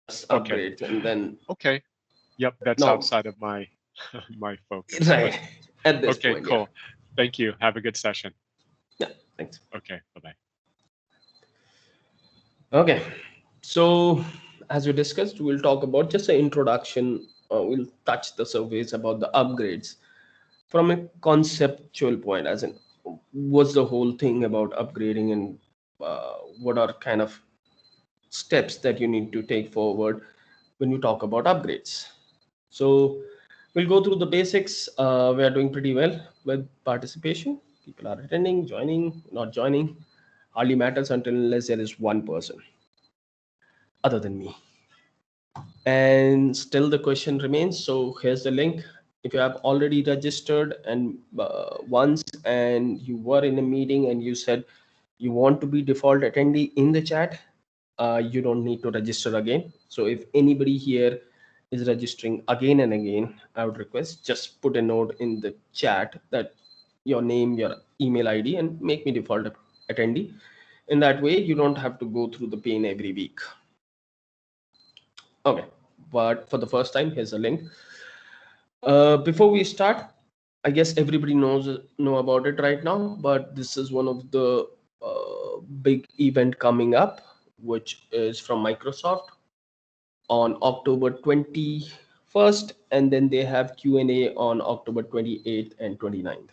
upgrades, and then Okay. Yep, that's no, outside of my my focus. But right at this okay, point, yeah, cool. Thank you. Have a good session. yeah. Thanks. Okay, bye-bye. Okay, so as we discussed, we'll talk about just an introduction. We'll touch the surface about the upgrades from a conceptual point, as in what's the whole thing about upgrading, and what are kind of steps that you need to take forward when you talk about upgrades. So we'll go through the basics. We are doing pretty well with participation. People are attending, joining, not joining. Hardly matters until unless there is one person other than me. And still the question remains. So here's the link. If you have already registered and once, and you were in a meeting and you said you want to be default attendee in the chat, you don't need to register again. So if anybody here is registering again and again, I would request just put a note in the chat that your name, your email ID, and make me default attendee. In that way, you don't have to go through the pain every week. Okay, but for the first time, here's a link. Before we start, I guess everybody know about it right now, but this is one of the big event coming up, which is from Microsoft on October 21st, and then they have Q&A on October 28th and 29th.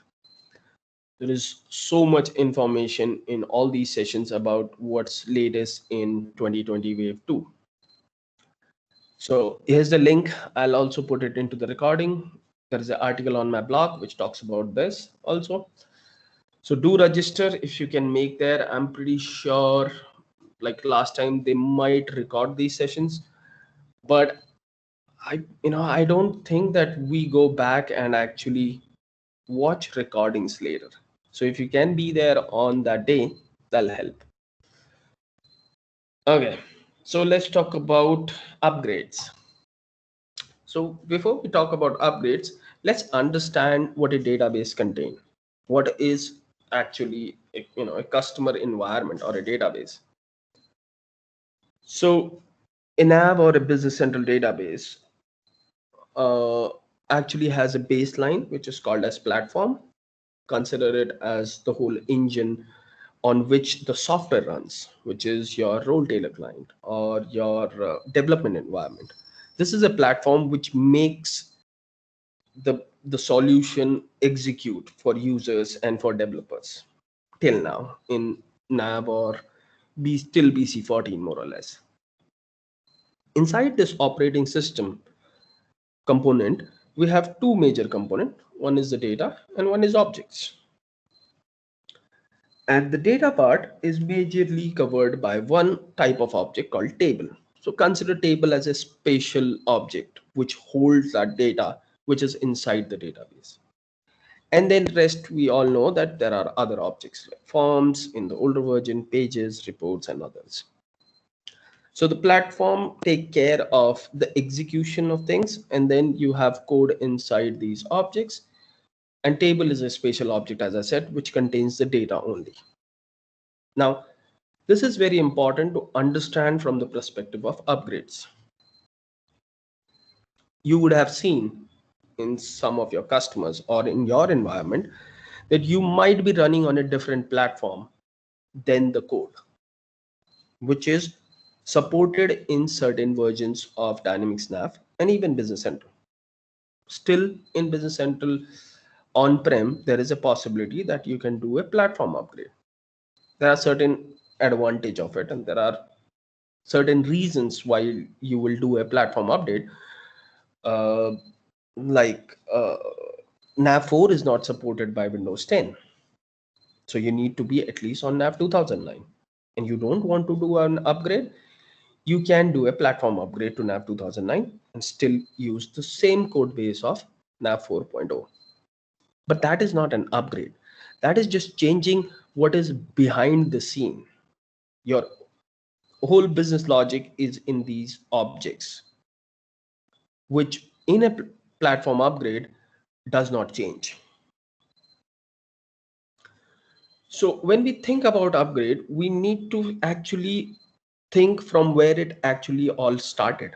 There is so much information in all these sessions about what's latest in 2020 Wave 2. So here's the link. I'll also put it into the recording. There is an article on my blog which talks about this also. So do register if you can make there. I'm pretty sure like last time they might record these sessions, but I don't think that we go back and actually watch recordings later. So if you can be there on that day, that'll help. Okay, so let's talk about upgrades. So before we talk about upgrades, let's understand what a database contains. What is actually a customer environment or a database? So a NAV or a Business Central database uh, actually has a baseline which is called as platform. Consider it as the whole engine on which the software runs, which is your role tailor client or your development environment. This is a platform which makes the solution execute for users and for developers till now in NAV or still BC14 more or less. Inside this operating system component, we have two major components. One is the data and one is objects. And the data part is majorly covered by one type of object called table. So consider table as a spatial object which holds that data which is inside the database. And then rest, we all know that there are other objects like forms in the older version, pages, reports, and others. So the platform take care of the execution of things, and then you have code inside these objects. And table is a spatial object, as I said, which contains the data only. Now, this is very important to understand from the perspective of upgrades. You would have seen in some of your customers or in your environment that you might be running on a different platform than the code, which is supported in certain versions of Dynamics NAV and even Business Central. Still, in Business Central on-prem, there is a possibility that you can do a platform upgrade. There are certain advantage of it, and there are certain reasons why you will do a platform update. Uh, like NAV4 is not supported by Windows 10. So you need to be at least on NAV 2009. And you don't want to do an upgrade, you can do a platform upgrade to NAV 2009 and still use the same code base of NAV 4.0. But that is not an upgrade. That is just changing what is behind the scene. Your whole business logic is in these objects, which in a platform upgrade does not change. So when we think about upgrade, we need to actually think from where it actually all started,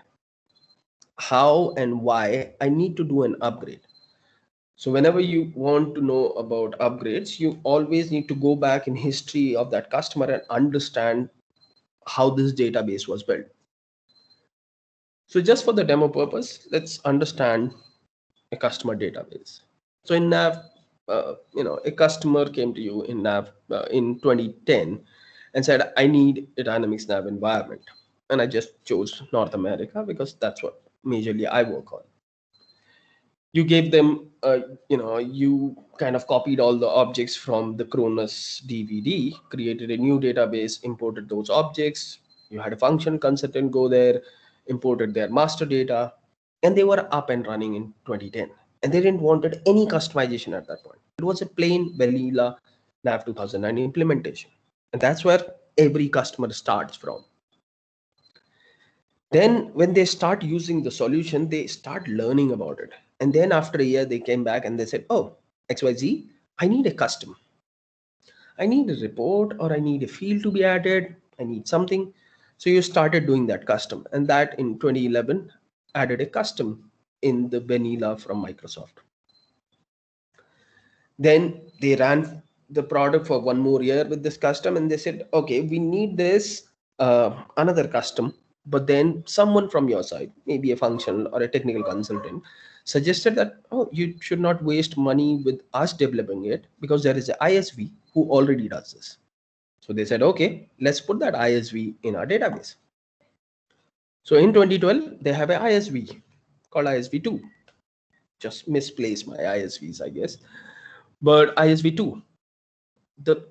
how and why I need to do an upgrade. So whenever you want to know about upgrades, you always need to go back in history of that customer and understand how this database was built. So just for the demo purpose, let's understand a customer database. So in NAV, a customer came to you in NAV in 2010 and said, I need a Dynamics NAV environment. And I just chose North America because that's what majorly I work on. You gave them, you kind of copied all the objects from the Cronus DVD, created a new database, imported those objects. You had a function consultant go there, imported their master data, and they were up and running in 2010. And they didn't wanted any customization at that point. It was a plain vanilla NAV 2009 implementation. And that's where every customer starts from. Then when they start using the solution, they start learning about it. And then after a year, they came back and they said, oh, XYZ, I need a custom. I need a report, or I need a field to be added. I need something. So you started doing that custom. And that in 2011 added a custom in the vanilla from Microsoft. Then they ran the product for one more year with this custom, and they said, okay, we need this another custom. But then someone from your side, maybe a functional or a technical consultant, suggested that, oh, you should not waste money with us developing it because there is an ISV who already does this. So they said, okay, let's put that ISV in our database. So in 2012, they have an ISV called ISV2. Just misplaced my ISVs, I guess. But ISV2, the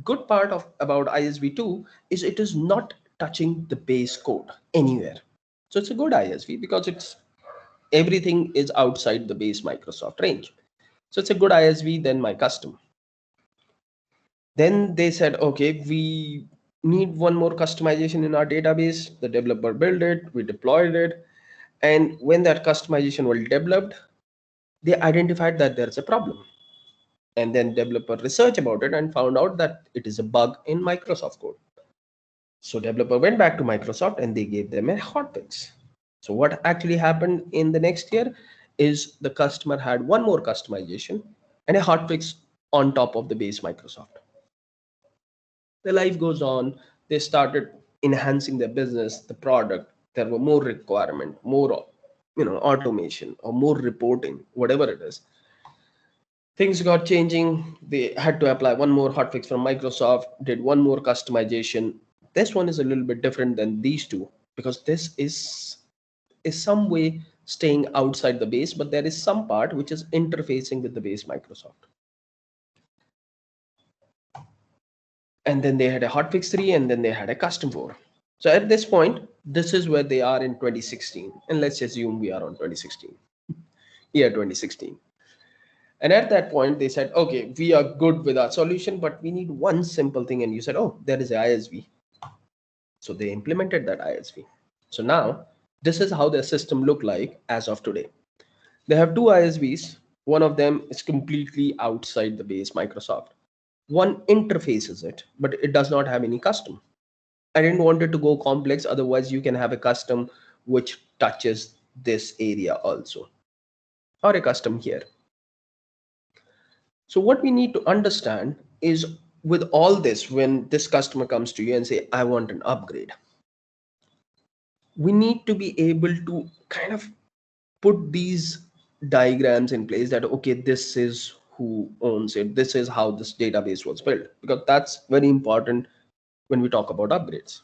good part of about ISV2 is it is not touching the base code anywhere. So it's a good ISV because it's everything is outside the base Microsoft range. So it's a good ISV than my custom. Then they said, okay, we need one more customization in our database. The developer built it, we deployed it. And when that customization was developed, they identified that there's a problem. And then developer researched about it and found out that it is a bug in Microsoft code. So developer went back to Microsoft and they gave them a hotfix. So what actually happened in the next year is the customer had one more customization and a hotfix on top of the base Microsoft. The life goes on. They started enhancing their business, the product. There were more requirement, more automation or more reporting, whatever it is. Things got changing. They had to apply one more hotfix from Microsoft, did one more customization. This one is a little bit different than these two because this is some way staying outside the base, but there is some part which is interfacing with the base Microsoft. And then they had a hotfix 3, and then they had a custom 4. So at this point, this is where they are in 2016. And let's assume we are on 2016, year 2016. And at that point, they said, okay, we are good with our solution, but we need one simple thing. And you said, oh, there is an ISV. So they implemented that ISV. So now this is how their system look like as of today. They have two ISVs. One of them is completely outside the base Microsoft. One interfaces it, but it does not have any custom. I didn't want it to go complex. Otherwise, you can have a custom which touches this area also, or a custom here. So what we need to understand is with all this, when this customer comes to you and say, I want an upgrade, we need to be able to kind of put these diagrams in place that, okay, this is who owns it. This is how this database was built, because that's very important when we talk about upgrades.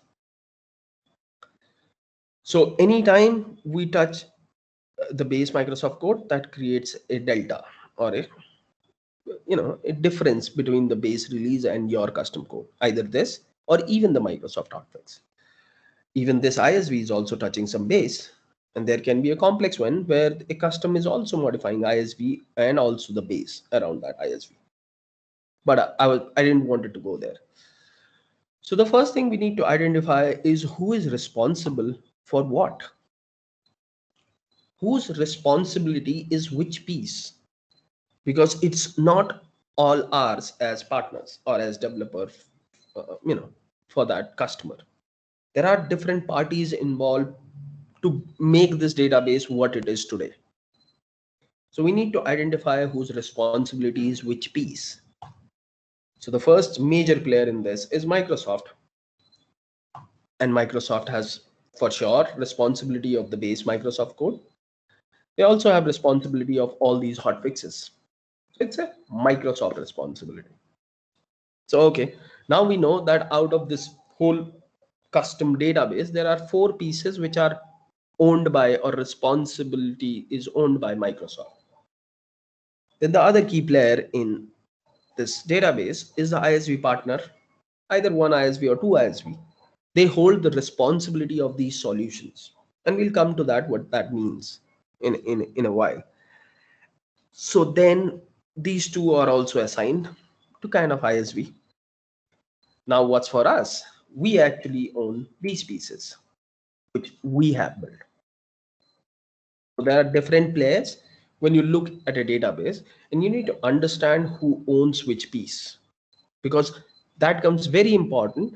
So anytime we touch the base Microsoft code, that creates a delta or a difference between the base release and your custom code, either this or even the Microsoft hotfix. Even this ISV is also touching some base, and there can be a complex one where a custom is also modifying ISV and also the base around that ISV. But I didn't want it to go there. So the first thing we need to identify is who is responsible for what. Whose responsibility is which piece? Because it's not all ours as partners or as developer, for that customer. There are different parties involved to make this database what it is today. So we need to identify whose responsibility is which piece. So the first major player in this is Microsoft. And Microsoft has for sure responsibility of the base Microsoft code. They also have responsibility of all these hot fixes. It's a Microsoft responsibility. So okay, now we know that out of this whole custom database, there are four pieces which are owned by, or responsibility is owned by, Microsoft. Then the other key player in this database is the ISV partner, either one ISV or two ISV. They hold the responsibility of these solutions. And we'll come to that, what that means in a while. So then these two are also assigned to kind of ISV. Now what's for us? We actually own these pieces, which we have built. So there are different players when you look at a database, and you need to understand who owns which piece, because that comes very important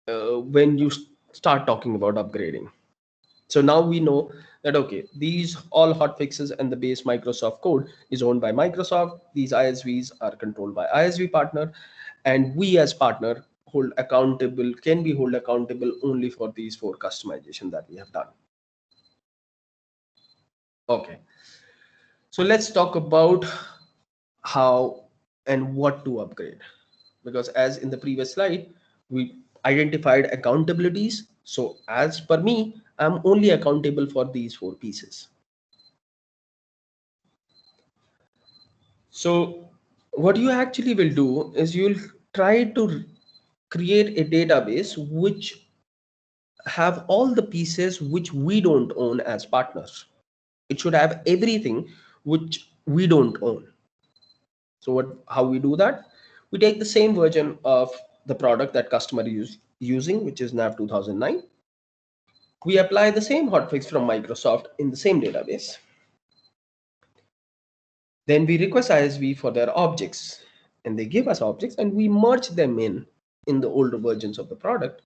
when you start talking about upgrading. So now we know that, okay, these all hot fixes and the base Microsoft code is owned by Microsoft. These ISVs are controlled by ISV partner, and we as partner can be hold accountable only for these four customization that we have done. Okay, so let's talk about how and what to upgrade, because as in the previous slide we identified accountabilities. So as per me, I'm only accountable for these four pieces. So what you actually will do is you'll try to create a database which have all the pieces which we don't own as partners. It should have everything which we don't own. So how we do that? We take the same version of the product that customer is using, which is NAV 2009. We apply the same hotfix from Microsoft in the same database. Then we request ISV for their objects, and they give us objects, and we merge them in the older versions of the product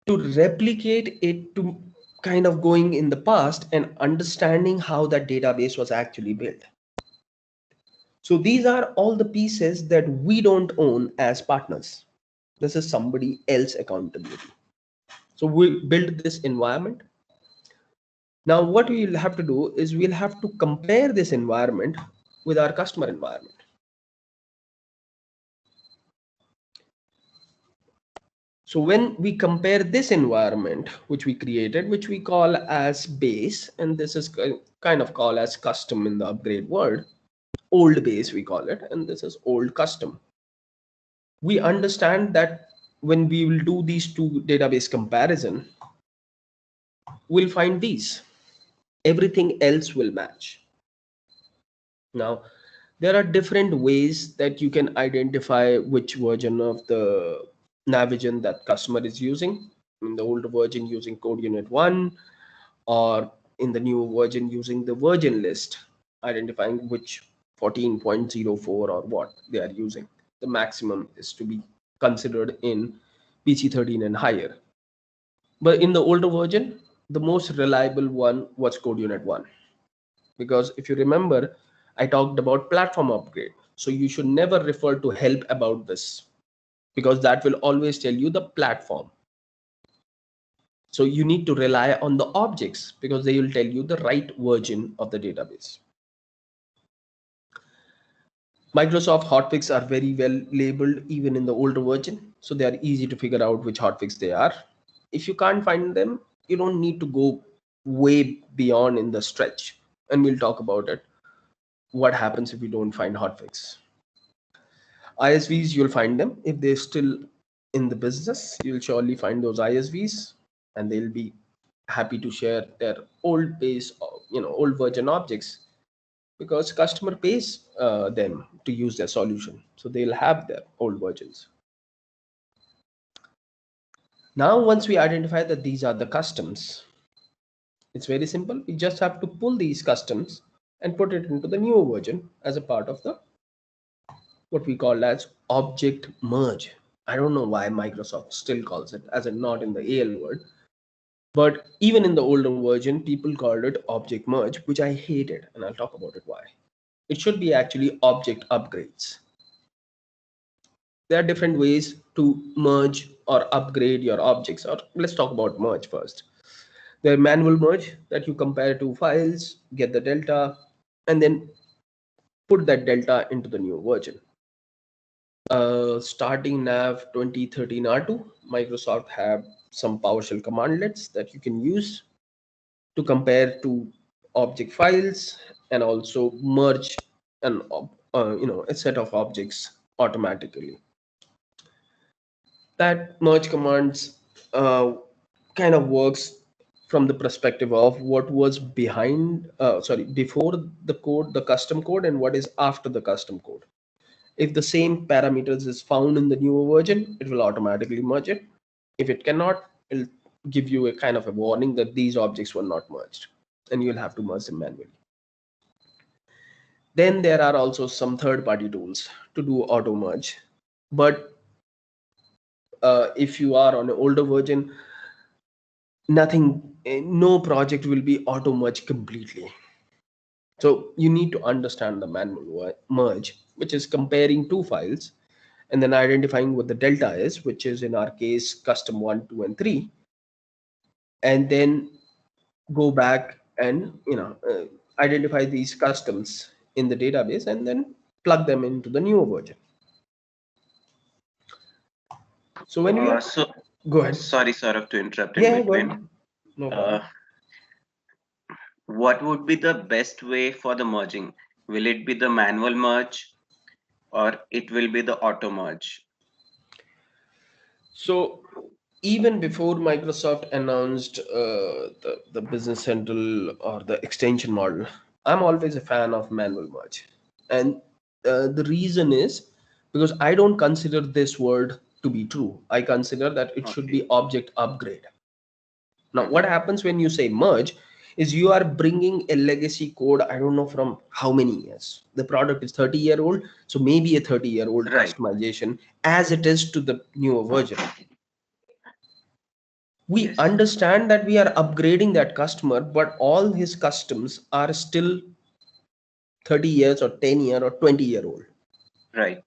to replicate it, to kind of going in the past and understanding how that database was actually built. So these are all the pieces that we don't own as partners. This is somebody else's accountability. So we build this environment. Now what we'll have to do is we'll have to compare this environment with our customer environment. So when we compare this environment, which we created, which we call as base, and this is kind of called as custom in the upgrade world, old base we call it, and this is old custom. We understand that when we will do these two database comparison, we'll find these. Everything else will match. Now, there are different ways that you can identify which version of the Navision that customer is using. In the older version using code unit 1, or in the new version using the version list, identifying which 14.04 or what they are using. The maximum is to be considered in PC13 and higher. But in the older version, the most reliable one was code unit 1. Because if you remember, I talked about platform upgrade. So you should never refer to help about this, because that will always tell you the platform. So you need to rely on the objects, because they will tell you the right version of the database. Microsoft hotfix are very well labeled even in the older version. So they are easy to figure out which hotfix they are. If you can't find them, you don't need to go way beyond in the stretch. And we'll talk about it. What happens if we don't find hotfix? ISVs, you'll find them. If they're still in the business, you'll surely find those ISVs, and they'll be happy to share their old base, old version objects, because customer pays them to use their solution. So they'll have their old versions. Now, once we identify that these are the customs, it's very simple. We just have to pull these customs and put it into the new version as a part of the what we call as object merge. I don't know why Microsoft still calls it as a not in the AL word, but even in the older version, people called it object merge, which I hated, and I'll talk about it why. It should be actually object upgrades. There are different ways to merge or upgrade your objects, or let's talk about merge first. There are manual merge that you compare two files, get the delta, and then put that delta into the new version. Starting NAV 2013 R2, Microsoft have some PowerShell commandlets that you can use to compare two object files and also merge a set of objects automatically. That merge commands kind of works from the perspective of what was before the code, the custom code, and what is after the custom code. If the same parameters is found in the newer version, it will automatically merge it. If it cannot, it'll give you a kind of a warning that these objects were not merged, and you'll have to merge them manually. Then there are also some third-party tools to do auto merge, but if you are on an older version, no project will be auto merge completely. So you need to understand the manual merge, which is comparing two files and then identifying what the delta is, which is in our case custom 1, 2, and 3, and then go back and identify these customs in the database and then plug them into the newer version. So when we are go ahead. Sorry, Saurabh, to interrupt in Yeah, go between. ahead. No problem. What would be the best way for the merging? Will it be the manual merge or it will be the auto merge? So even before Microsoft announced the Business Central or the extension model, I'm always a fan of manual merge. And the reason is because I don't consider this word to be true. I consider that it should be object upgrade. Now, what happens when you say merge is you are bringing a legacy code, I don't know from how many years. The product is 30-year-old, so maybe a 30-year-old customization as it is to the newer version. We understand that we are upgrading that customer, but all his customs are still 30 years or 10-year or 20-year-old. Right.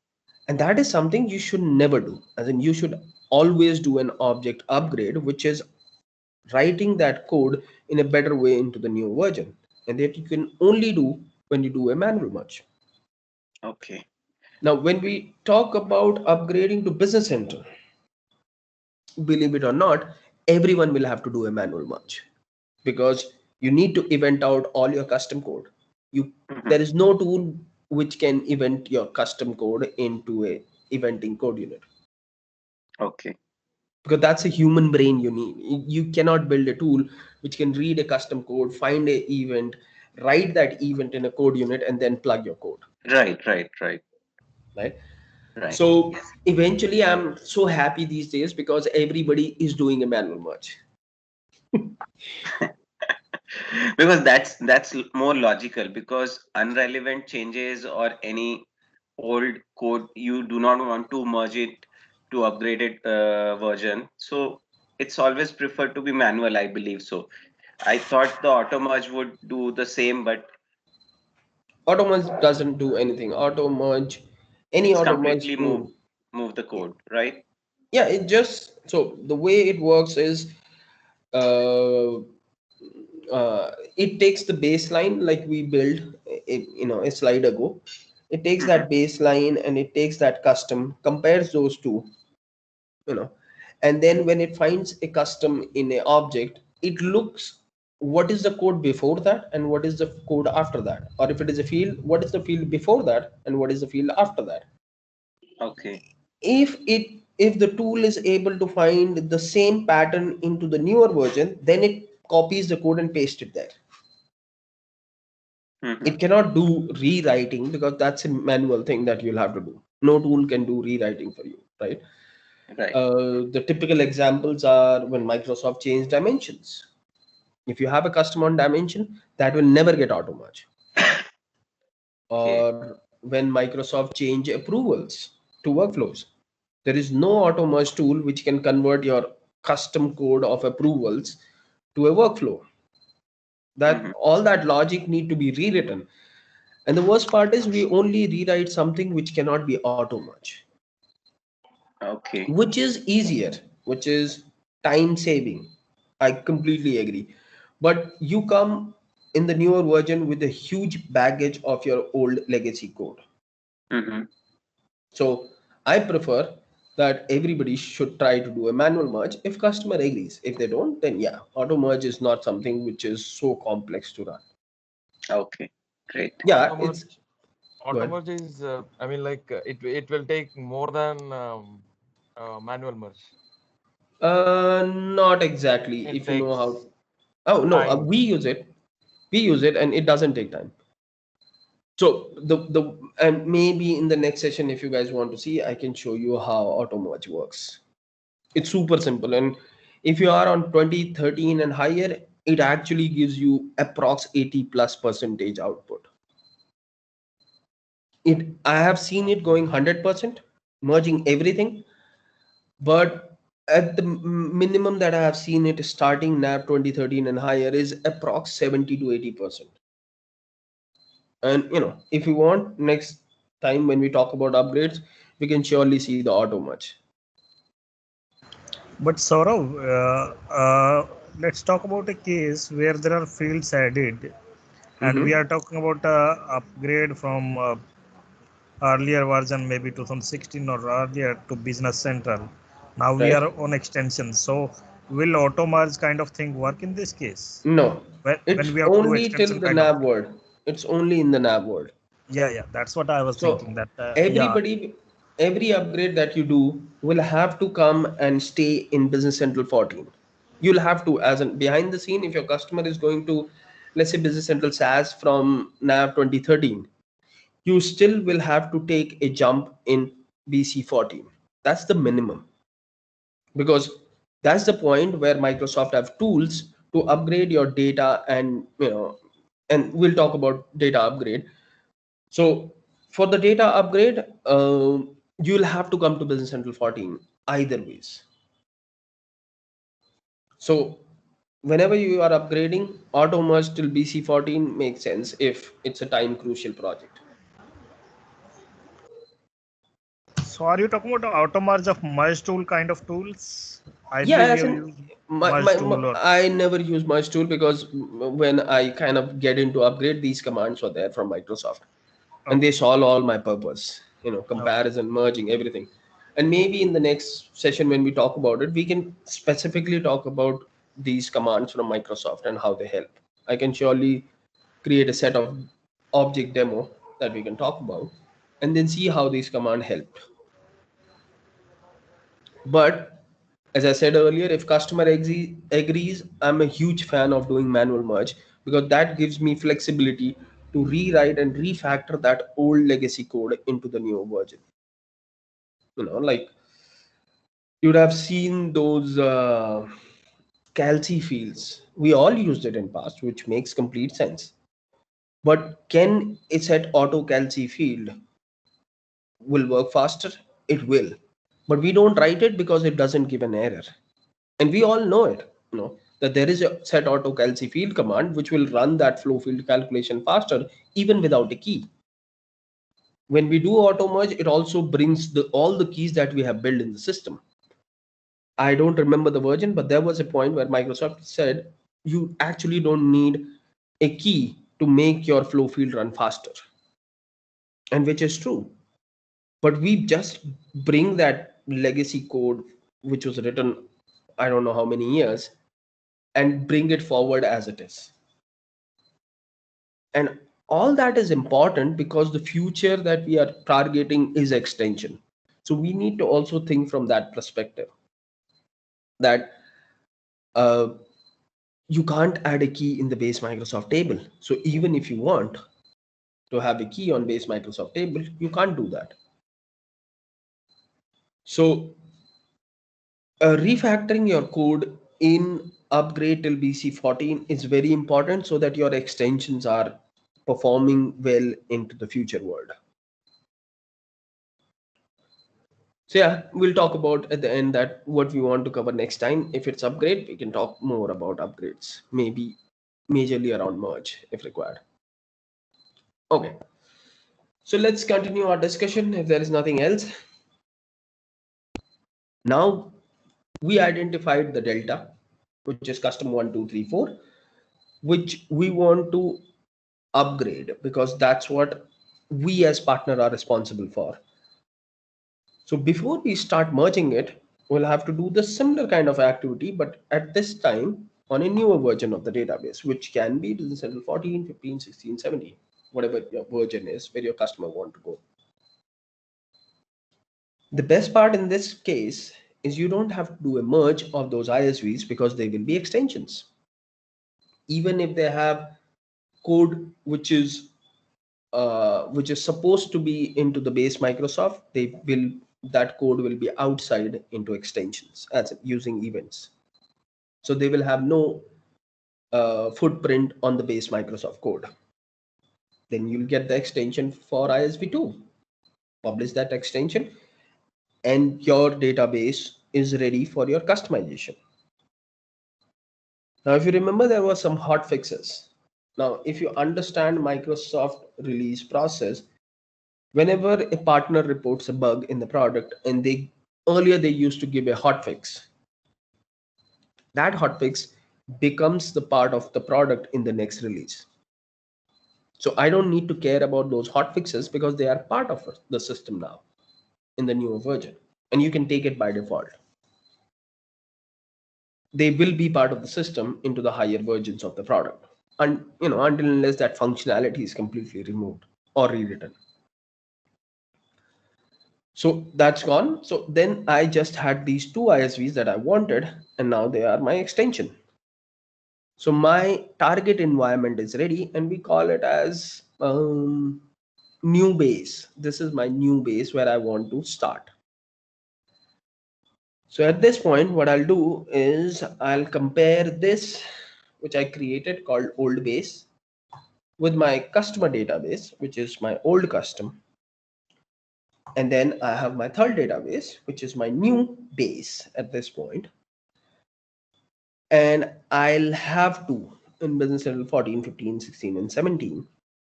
And that is something you should never do. As in, you should always do an object upgrade, which is writing that code in a better way into the new version. And that you can only do when you do a manual merge. Okay. Now, when we talk about upgrading to Business Central, believe it or not, everyone will have to do a manual merge because you need to event out all your custom code. There is no tool which can event your custom code into a eventing code unit. Okay. Because that's a human brain you need. You cannot build a tool which can read a custom code, find a event, write that event in a code unit, and then plug your code. Right. So eventually, I'm so happy these days because everybody is doing a manual merge. Because that's more logical, because irrelevant changes or any old code, you do not want to merge it to upgraded version. So it's always preferred to be manual, I believe. So I thought the auto merge would do the same, but Auto merge doesn't do anything. Auto merge, any it's auto merge completely tool. move the code, right? Yeah, it just, so the way it works is uh, it takes the baseline like we build a slide ago. It takes that baseline and it takes that custom, compares those two, and then when it finds a custom in a object, it looks what is the code before that and what is the code after that, or if it is a field, what is the field before that and what is the field after that. Okay. If the tool is able to find the same pattern into the newer version, then it copies the code and pastes it there. It cannot do rewriting because that's a manual thing that you'll have to do. No tool can do rewriting for you, right? The typical examples are when Microsoft changed dimensions. If you have a custom on dimension, that will never get auto merge. Or when Microsoft change approvals to workflows, There is no auto merge tool which can convert your custom code of approvals to a workflow. That all that logic need to be rewritten. And the worst part is we only rewrite something which cannot be auto merge, Okay. which is easier, which is time saving. I completely agree. But you come in the newer version with a huge baggage of your old legacy code. Mm-hmm. So I prefer that everybody should try to do a manual merge if customer agrees. If they don't, then yeah, auto merge is not something which is so complex to run. Okay. Great. Yeah, Auto it's merge, good. is, I mean, like it will take more than manual merge. Not exactly. It If you know how. takes Oh no, time. we use it. We use it, and it doesn't take time. So the and maybe in the next session, if you guys want to see, I can show you how auto merge works. It's super simple, and if you are on 2013 and higher, it actually gives you approx 80 plus percentage output. It I have seen it going 100%, merging everything, but at the minimum that I have seen it starting NAV 2013 and higher is approx 70 to 80%. And if you want, next time when we talk about upgrades, we can surely see the auto merge. But Saurav, let's talk about a case where there are fields added, and we Mm-hmm. are talking about upgrade from earlier version, maybe 2016 or earlier, to Business Central. Now we Right? are on extension. So will auto merge kind of thing work in this case? No, When it's we have to do only till extension the kind of NAV thing. word. It's only in the NAV word. Yeah, yeah, that's what I was So thinking. That yeah, every upgrade that you do will have to come and stay in Business Central 14. You'll have to, as an behind the scene, if your customer is going to, let's say, Business Central SaaS from NAV 2013, you still will have to take a jump in BC 14. That's the minimum, because that's the point where Microsoft have tools to upgrade your data, and we'll talk about data upgrade. So for the data upgrade, you'll have to come to Business Central 14 either ways. So whenever you are upgrading, auto merge till BC 14 makes sense if it's a time crucial project. so are you talking about the auto merge of merge tool kind of tools? I Yeah, believe you as have in used merge tool or I never use merge tool because when I kind of get into upgrade, these commands were there from Microsoft, and they okay, solve all my purpose. okay. Comparison, merging, everything. And maybe in the next session when we talk about it, we can specifically talk about these commands from Microsoft and how they help. I can surely create a set of object demo that we can talk about, and then see how these commands help. But as I said earlier, if customer agrees, I'm a huge fan of doing manual merge, because that gives me flexibility to rewrite and refactor that old legacy code into the new version. Like you'd have seen those calci fields. We all used it in past, which makes complete sense. But can it set auto calci field will work faster? It will. But we don't write it because it doesn't give an error. And we all know it, that there is a set auto calci field command which will run that flow field calculation faster even without a key. When we do auto merge, it also brings all the keys that we have built in the system. I don't remember the version, but there was a point where Microsoft said you actually don't need a key to make your flow field run faster, and which is true. But we just bring that legacy code which was written, I don't know how many years, and bring it forward as it is. And all that is important because the future that we are targeting is extension. So we need to also think from that perspective that uh, you can't add a key in the base Microsoft table. So even if you want to have a key on base Microsoft table, you can't do that. So refactoring your code in upgrade till BC 14 is very important so that your extensions are performing well into the future world. So yeah, we'll talk about at the end that what we want to cover next time. If it's upgrade, we can talk more about upgrades, maybe majorly around merge if required. Okay, so let's continue our discussion if there is nothing else. Now we identified the delta, which is custom 1, 2, 3, 4, which we want to upgrade because that's what we as partner are responsible for. So before we start merging it, we'll have to do the similar kind of activity, but at this time on a newer version of the database, which can be Business Central 14, 15, 16, 17, whatever your version is where your customer want to go. The best part in this case is you don't have to do a merge of those ISVs because they will be extensions. Even if they have code which is supposed to be into the base Microsoft, that code will be outside into extensions as using events. So they will have no footprint on the base Microsoft code. Then you'll get the extension for ISV2. Publish that extension, and your database is ready for your customization. Now, if you remember, there were some hot fixes. Now, if you understand Microsoft release process, whenever a partner reports a bug in the product and earlier they used to give a hotfix, that hotfix becomes the part of the product in the next release. So I don't need to care about those hotfixes because they are part of the system now in the newer version, and you can take it by default. They will be part of the system into the higher versions of the product, and until unless that functionality is completely removed or rewritten. So that's gone. So then I just had these two ISVs that I wanted, and now they are my extension. So my target environment is ready, and we call it as new base. This is my new base where I want to start. So at this point, what I'll do is I'll compare this, which I created called old base, with my customer database, which is my old custom. And then I have my third database, which is my new base at this point. And I'll have to, in Business Central 14, 15, 16, and 17,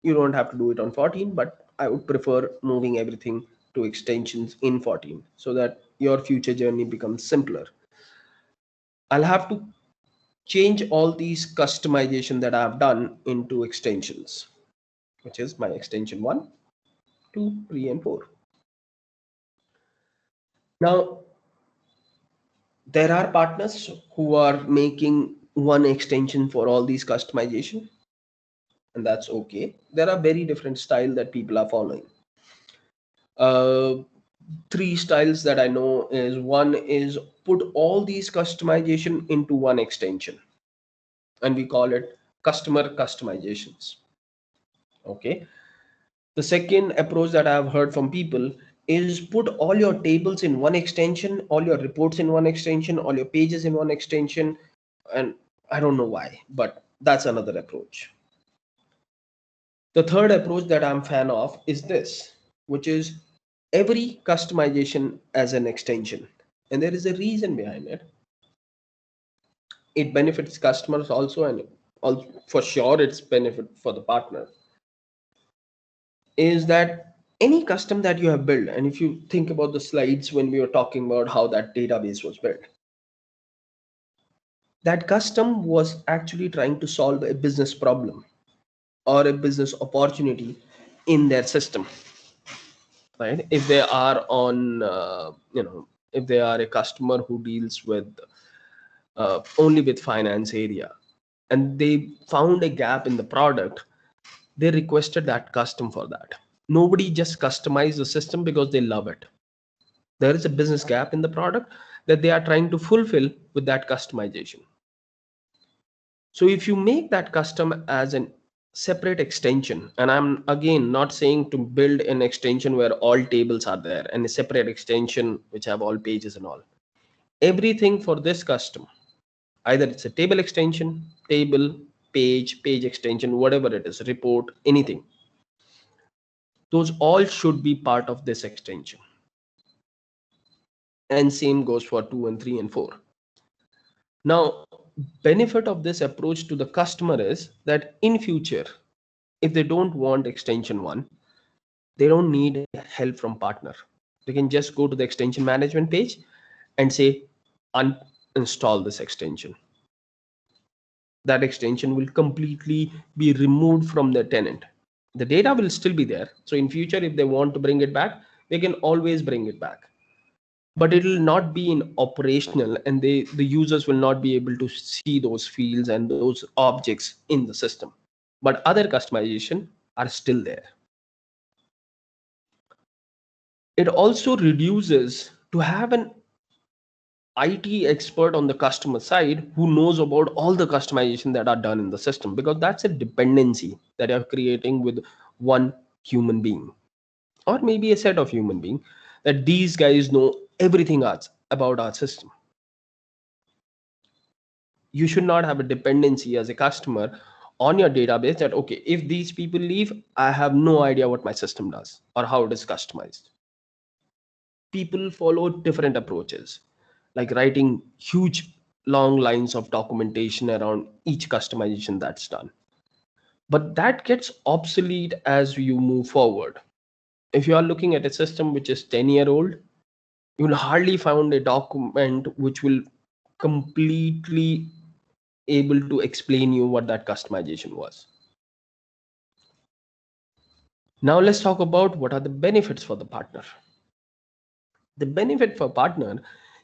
you don't have to do it on 14, but I would prefer moving everything to extensions in 14 so that your future journey becomes simpler. I'll have to change all these customization that I've done into extensions, which is my extension 1, 2, 3, and 4. Now, there are partners who are making one extension for all these customization, and that's okay. There are very different styles that people are following. Three styles that I know is, one is put all these customization into one extension, and we call it customer customizations. Okay. The second approach that I've heard from people is put all your tables in one extension, all your reports in one extension, all your pages in one extension. And I don't know why, but that's another approach. The third approach that I'm fan of is this, which is every customization as an extension. And there is a reason behind it. It benefits customers also, and for sure it's benefit for the partner. Is that any custom that you have built, and if you think about the slides when we were talking about how that database was built, that custom was actually trying to solve a business problem or a business opportunity in their system, right? If they are on if they are a customer who deals with only with finance area, and they found a gap in the product, they requested that custom for that. Nobody just customized the system because they love it. There is a business gap in the product that they are trying to fulfill with that customization. So if you make that custom as a separate extension, and I'm again not saying to build an extension where all tables are there and a separate extension which have all pages and all. Everything for this custom, either it's a table extension, table, page extension, whatever it is, report, anything, those all should be part of this extension. And same goes for 2 and 3 and 4. Now, benefit of this approach to the customer is that in future, if they don't want extension 1, they don't need help from partner. They can just go to the extension management page and say uninstall this extension. That extension will completely be removed from the tenant. The data will still be there. So in future, if they want to bring it back, they can always bring it back. But it will not be in operational, and the users will not be able to see those fields and those objects in the system. But other customization are still there. It also reduces to have an IT expert on the customer side who knows about all the customization that are done in the system, because that's a dependency that you're creating with one human being, or maybe a set of human being, that these guys know everything about our system. You should not have a dependency as a customer on your database that, okay, if these people leave, I have no idea what my system does or how it is customized. People follow different approaches, like writing huge long lines of documentation around each customization that's done. But that gets obsolete as you move forward. If you are looking at a system which is 10-year-old, you'll hardly find a document which will completely able to explain you what that customization was. Now let's talk about what are the benefits for the partner. The benefit for partner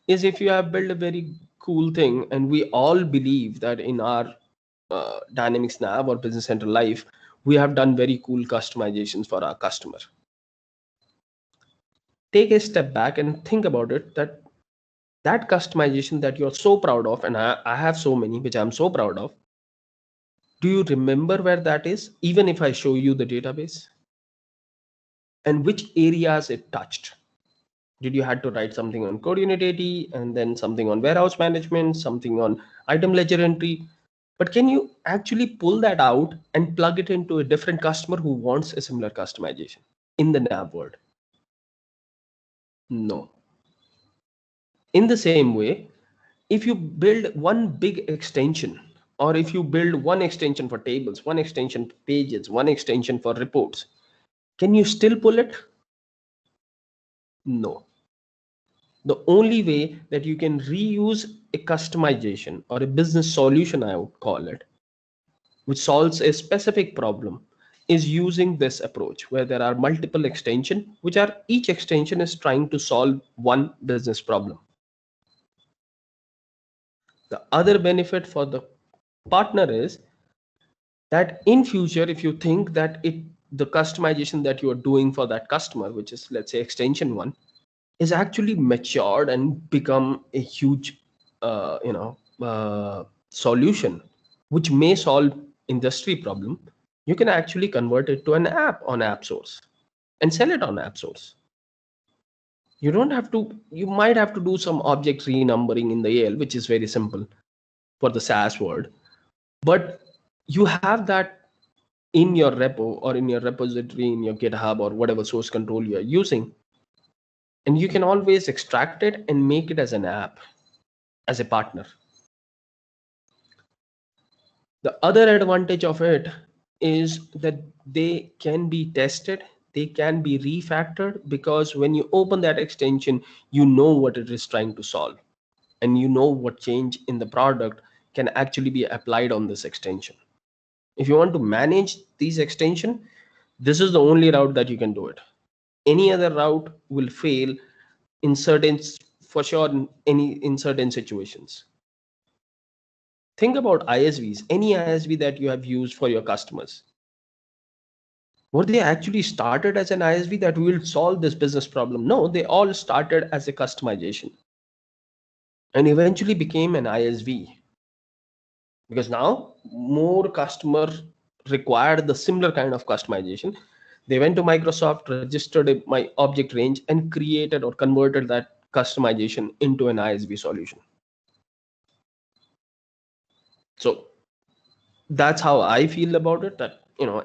is if you have built a very cool thing, and we all believe that in our Dynamics NAV or Business Central life, we have done very cool customizations for our customer. Take a step back and think about it, that customization that you're so proud of, and I have so many which I'm so proud of. Do you remember where that is? Even if I show you the database, and which areas it touched? Did you had to write something on code unit 80, and then something on warehouse management, something on item ledger entry? But can you actually pull that out and plug it into a different customer who wants a similar customization in the NAV world? No. In the same way, if you build one big extension, or if you build one extension for tables, one extension for pages, one extension for reports, can you still pull it? No. The only way that you can reuse a customization or a business solution, I would call it, which solves a specific problem, is using this approach where there are multiple extensions, which are each extension is trying to solve one business problem. The other benefit for the partner is that in future, if you think that the customization that you are doing for that customer, which is, let's say, extension 1, is actually matured and become a huge solution which may solve industry problem, you can actually convert it to an app on AppSource and sell it on AppSource. You don't have to, you might have to do some object renumbering in the AL, which is very simple for the SaaS world, but you have that in your repo or in your repository, in your GitHub or whatever source control you're using. And you can always extract it and make it as an app, as a partner. The other advantage of it is that they can be tested, they can be refactored, because when you open that extension, you know what it is trying to solve, and you know what change in the product can actually be applied on this extension. If you want to manage these extensions, this is the only route that you can do it. Any other route will fail in certain, for sure, in certain situations. Think about ISVs, any ISV that you have used for your customers. Were they actually started as an ISV that will solve this business problem? No, they all started as a customization and eventually became an ISV, because now more customers required the similar kind of customization. They went to Microsoft, registered my object range, and created or converted that customization into an ISV solution. So that's how I feel about it, that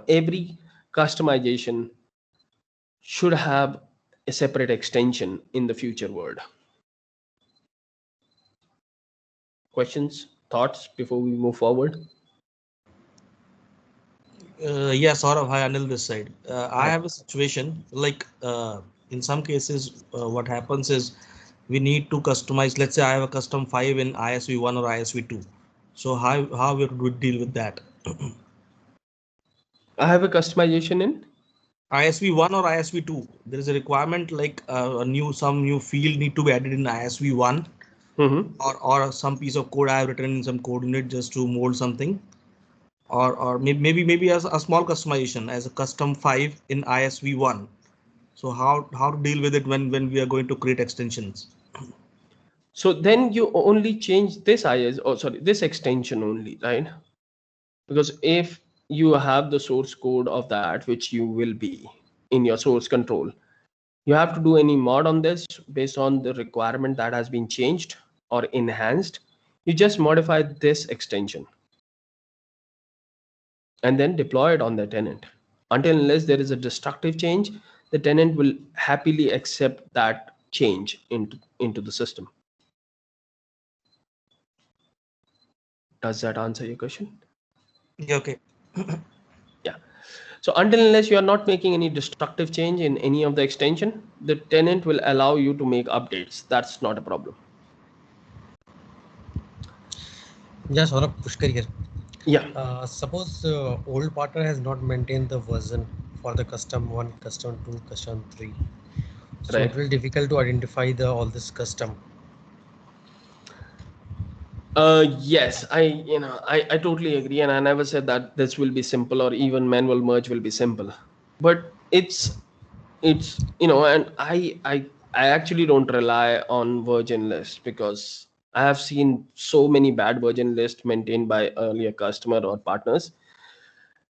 every customization should have a separate extension in the future world. Questions, thoughts before we move forward? Yeah, Saurabh, hi, Anil this side. I Hi. have a situation like in some cases, what happens is we need to customize. Let's say I have a custom 5 in ISV 1 or ISV 2. So how we would deal with that? I have a customization in. ISV 1 or ISV 2. There is a requirement like some new field need to be added in ISV 1, Mm-hmm. or some piece of code I have written in some code unit just to mold something, or maybe as a small customization as a custom 5 in ISV 1. So how to deal with it when we are going to create extensions? So then you only change this this extension only, right? Because if you have the source code of that, which you will be in your source control, you have to do any mod on this based on the requirement that has been changed or enhanced. You just modify this extension and then deploy it on the tenant. Until unless there is a destructive change, the tenant will happily accept that change into the system. Does that answer your question? Yeah, okay. Yeah. So until unless you are not making any destructive change in any of the extension, the tenant will allow you to make updates. That's not a problem. Yeah, Saurabh, Pushkar here. Yeah. Suppose old partner has not maintained the version for the custom 1, custom 2, custom 3. So Right. it will be difficult to identify all this custom. Yes, I totally agree, and I never said that this will be simple or even manual merge will be simple, but it's and I actually don't rely on version list, because I have seen so many bad version lists maintained by earlier customer or partners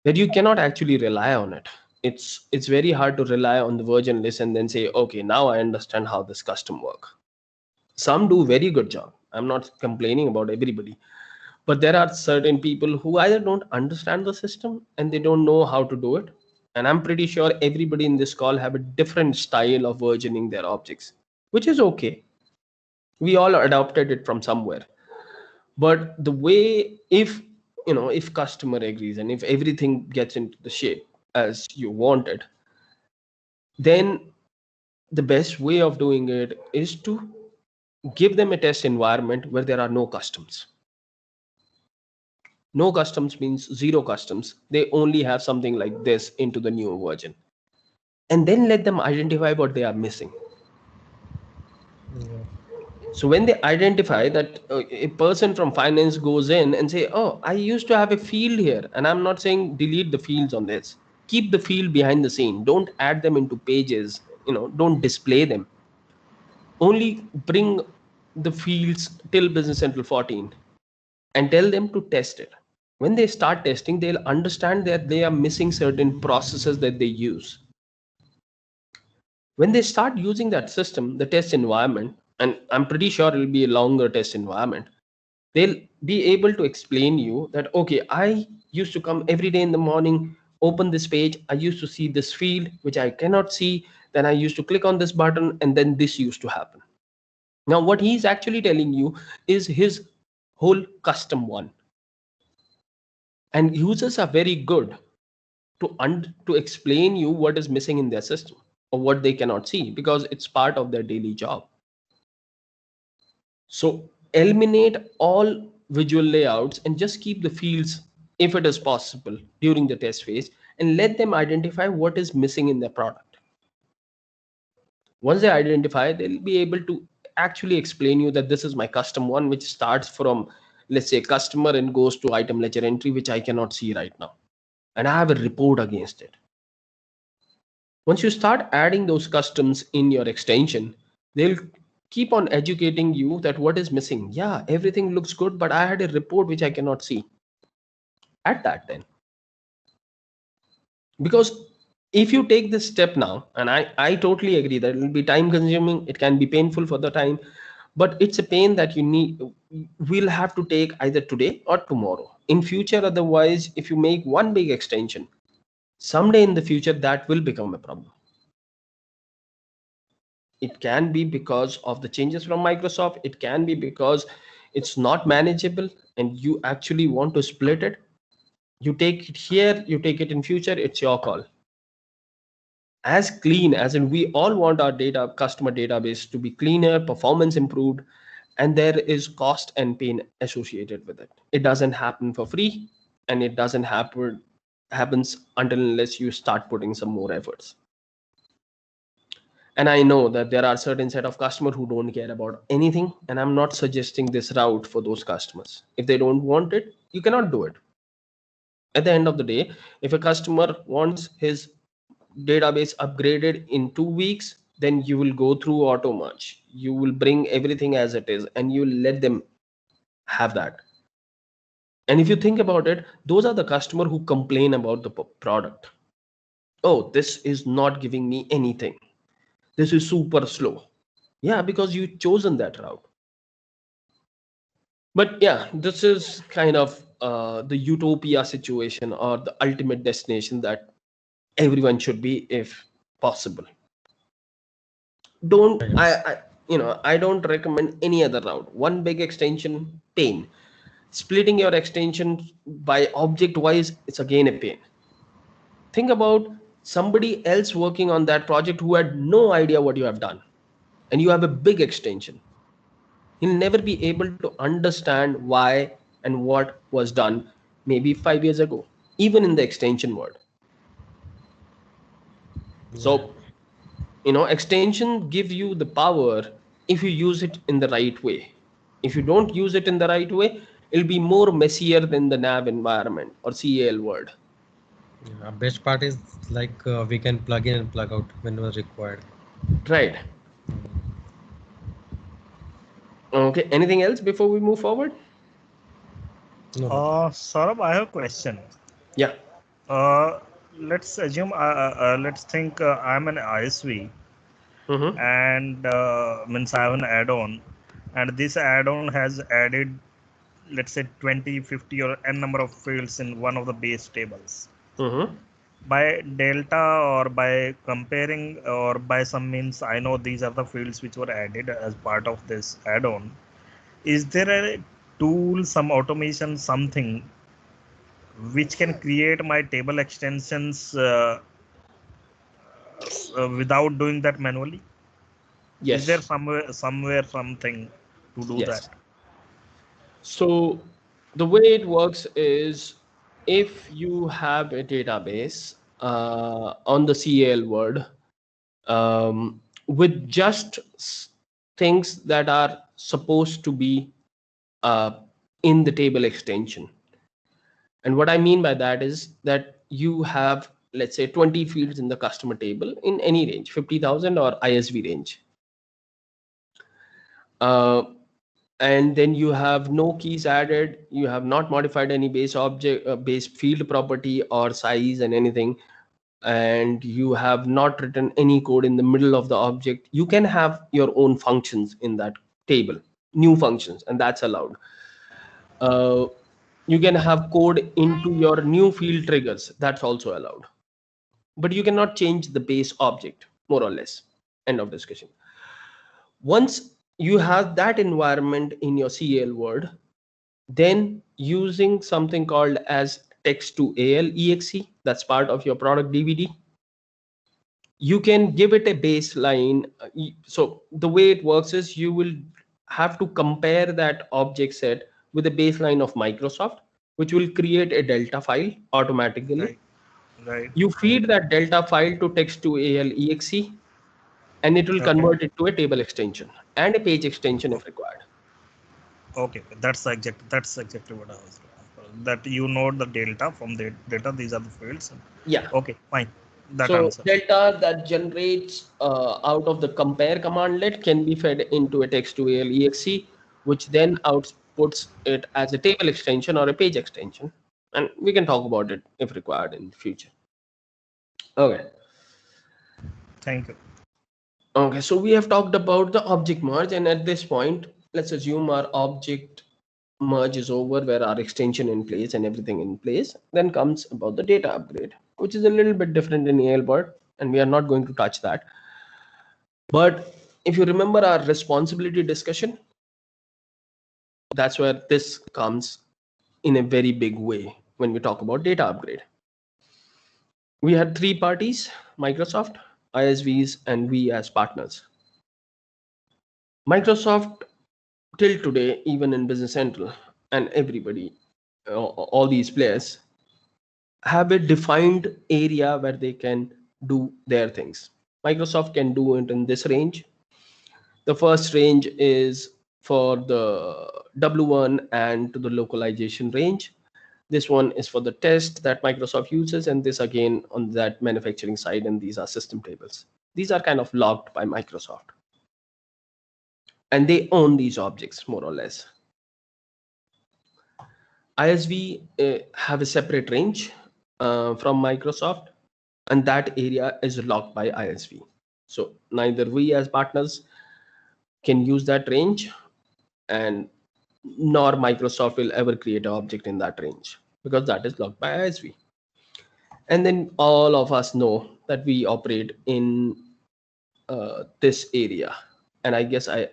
that you cannot actually rely on it. It's very hard to rely on the version list and then say, okay, now I understand how this custom work. Some do very good job. I'm not complaining about everybody, but there are certain people who either don't understand the system and they don't know how to do it. And I'm pretty sure everybody in this call have a different style of versioning their objects, which is okay. We all adopted it from somewhere. But the way, if customer agrees and if everything gets into the shape as you wanted, then the best way of doing it is to give them a test environment where there are no customs. No customs means zero customs. They only have something like this into the newer version. And then let them identify what they are missing. Yeah. So when they identify that, a person from finance goes in and say, oh, I used to have a field here, and I'm not saying delete the fields on this. Keep the field behind the scene. Don't add them into pages. Don't display them. Only bring the fields till Business Central 14 and tell them to test it. When they start testing, they'll understand that they are missing certain processes that they use. When they start using that system, the test environment, and I'm pretty sure it'll be a longer test environment, they'll be able to explain you that, okay, I used to come every day in the morning, open this page, I used to see this field which I cannot see, then I used to click on this button, and then this used to happen. Now what he's actually telling you is his whole custom one. And users are very good to explain you what is missing in their system or what they cannot see, because it's part of their daily job. So eliminate all visual layouts and just keep the fields if it is possible during the test phase, and let them identify what is missing in their product. Once they identify, they'll be able to actually explain you that this is my custom one, which starts from, let's say, customer and goes to item ledger entry, which I cannot see right now, and I have a report against it. Once you start adding those customs in your extension, they'll keep on educating you that what is missing. Yeah, everything looks good, but I had a report which I cannot see. Add that then. Because if you take this step now, and I totally agree that it will be time consuming, it can be painful for the time, but it's a pain that we'll have to take either today or tomorrow. In future, otherwise, if you make one big extension, someday in the future, that will become a problem. It can be because of the changes from Microsoft. It can be because it's not manageable and you actually want to split it, you take it here, you take it in future, it's your call. As clean as in, we all want our data, customer database to be cleaner, performance improved, and there is cost and pain associated with it. It doesn't happen for free, and it doesn't happens until unless you start putting some more efforts. And I know that there are certain set of customers who don't care about anything, and I'm not suggesting this route for those customers. If they don't want it, you cannot do it. At the end of the day, if a customer wants his database upgraded in 2 weeks, then you will go through auto merge. You will bring everything as it is and you let them have that. And if you think about it, those are the customer who complain about the product. Oh, this is not giving me anything. This is super slow. Yeah, because you chosen that route. But yeah, this is kind of the utopia situation or the ultimate destination that everyone should be if possible. I don't recommend any other route. One big extension, pain. Splitting your extension by object wise, it's again a pain. Think about somebody else working on that project who had no idea what you have done, and you have a big extension. He'll never be able to understand why and what was done maybe 5 years ago, even in the extension world. So extension give you the power if you use it in the right way. If you don't use it in the right way, it'll be more messier than the NAV environment or CAL world. Best part is like we can plug in and plug out whenever required. Right. Okay. Anything else before we move forward? No. Saurabh, I have a question. Yeah. Let's assume, let's think I'm an ISV, Mm-hmm. and means I have an add-on, and this add-on has added, let's say 20, 50 or n number of fields in one of the base tables. Mm-hmm. By delta or by comparing or by some means, I know these are the fields which were added as part of this add-on. Is there a tool, some automation, something which can create my table extensions without doing that manually? Yes. Is there somewhere something to do Yes. that? So the way it works is, if you have a database on the CAL world with just things that are supposed to be in the table extension. And what I mean by that is that you have, let's say, 20 fields in the customer table in any range, 50,000 or ISV range. And then you have no keys added, you have not modified any base object, base field property or size and anything, and you have not written any code in the middle of the object. You can have your own functions in that table, new functions, and that's allowed. You can have code into your new field triggers, that's also allowed. But you cannot change the base object, more or less. End of discussion. Once you have that environment in your CAL world, then using something called as text to AL exe, that's part of your product DVD, you can give it a baseline. So the way it works is, you will have to compare that object set with a baseline of Microsoft, which will create a delta file automatically. Right. You feed that delta file to text to AL exe, and it will convert it to a table extension and a page extension if required. Okay, that's exactly what I was looking for. That you know the delta from the data, these are the fields. Yeah. Okay, fine. That So answer. delta that generates out of the compare commandlet can be fed into a text to AL exe, which then outputs it as a table extension or a page extension. And we can talk about it if required in the future. Okay. Thank you. Okay, so we have talked about the object merge, and at this point, let's assume our object merge is over, where our extension in place and everything in place. Then comes about the data upgrade, which is a little bit different in ALBert, and we are not going to touch that. But if you remember our responsibility discussion, that's where this comes in a very big way when we talk about data upgrade. We had three parties: Microsoft, ISVs, and we as partners. Microsoft, till today, even in Business Central and everybody, all these players have a defined area where they can do their things. Microsoft can do it in this range. The first range is for the W1 and to the localization range. This one is for the test that Microsoft uses, and this again on that manufacturing side, and these are system tables. These are kind of logged by Microsoft, and they own these objects more or less. ISV have a separate range from Microsoft, and that area is locked by ISV. So neither we as partners can use that range, and nor Microsoft will ever create an object in that range because that is locked by ISV. And then all of us know that we operate in this area. And I guess I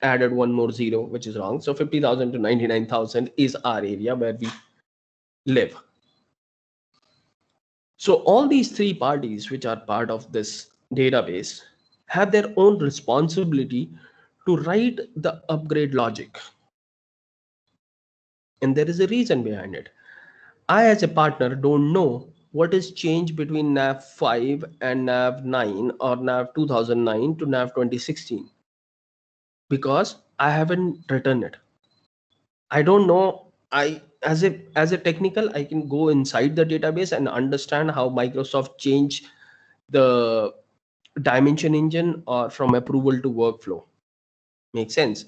added one more zero, which is wrong. So 50,000 to 99,000 is our area where we live. So all these three parties which are part of this database have their own responsibility to write the upgrade logic. And there is a reason behind it. I as a partner don't know what is changed between NAV 5 and NAV 9 or NAV 2009 to NAV 2016 because I haven't written it. I don't know. I as a technical, I can go inside the database and understand how Microsoft changed the dimension engine or from approval to workflow. Makes sense.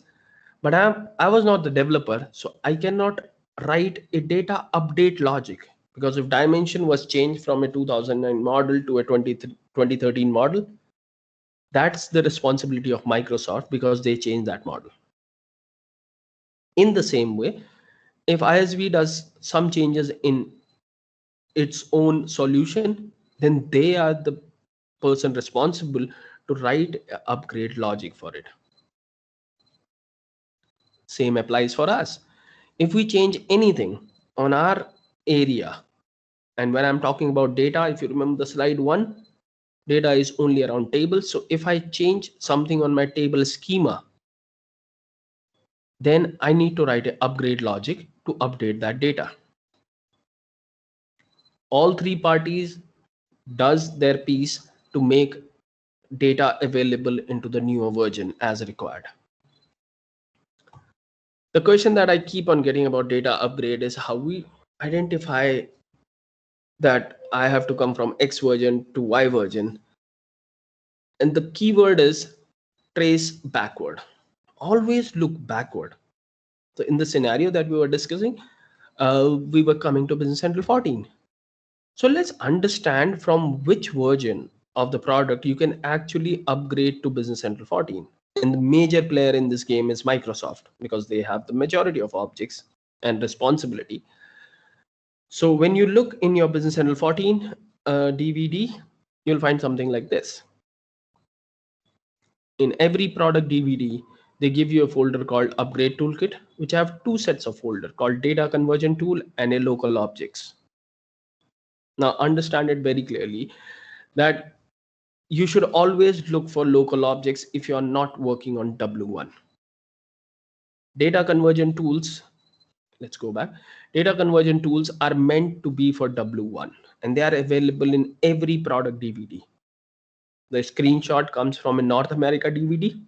But I was not the developer, so I cannot write a data update logic, because if dimension was changed from a 2009 model to a 2013 model, that's the responsibility of Microsoft because they changed that model. In the same way, if ISV does some changes in its own solution, then they are the person responsible to write upgrade logic for it. Same applies for us. If we change anything on our area, and when I'm talking about data, if you remember the slide 1, data is only around tables. So if I change something on my table schema, then I need to write an upgrade logic to update that data. All three parties does their piece to make data available into the newer version as required. The question that I keep on getting about data upgrade is how we identify that I have to come from X version to Y version. And the keyword is trace backward. Always look backward. So in the scenario that we were discussing, we were coming to Business Central 14. So let's understand from which version of the product you can actually upgrade to Business Central 14. And the major player in this game is Microsoft because they have the majority of objects and responsibility. So when you look in your Business Central 14 DVD, you'll find something like this. In every product DVD, they give you a folder called Upgrade Toolkit, which have two sets of folder called Data Conversion Tool and a Local Objects. Now understand it very clearly that you should always look for local objects if you are not working on W1. Data conversion tools, let's go back. Data conversion tools are meant to be for W1 and they are available in every product DVD. The screenshot comes from a North America DVD.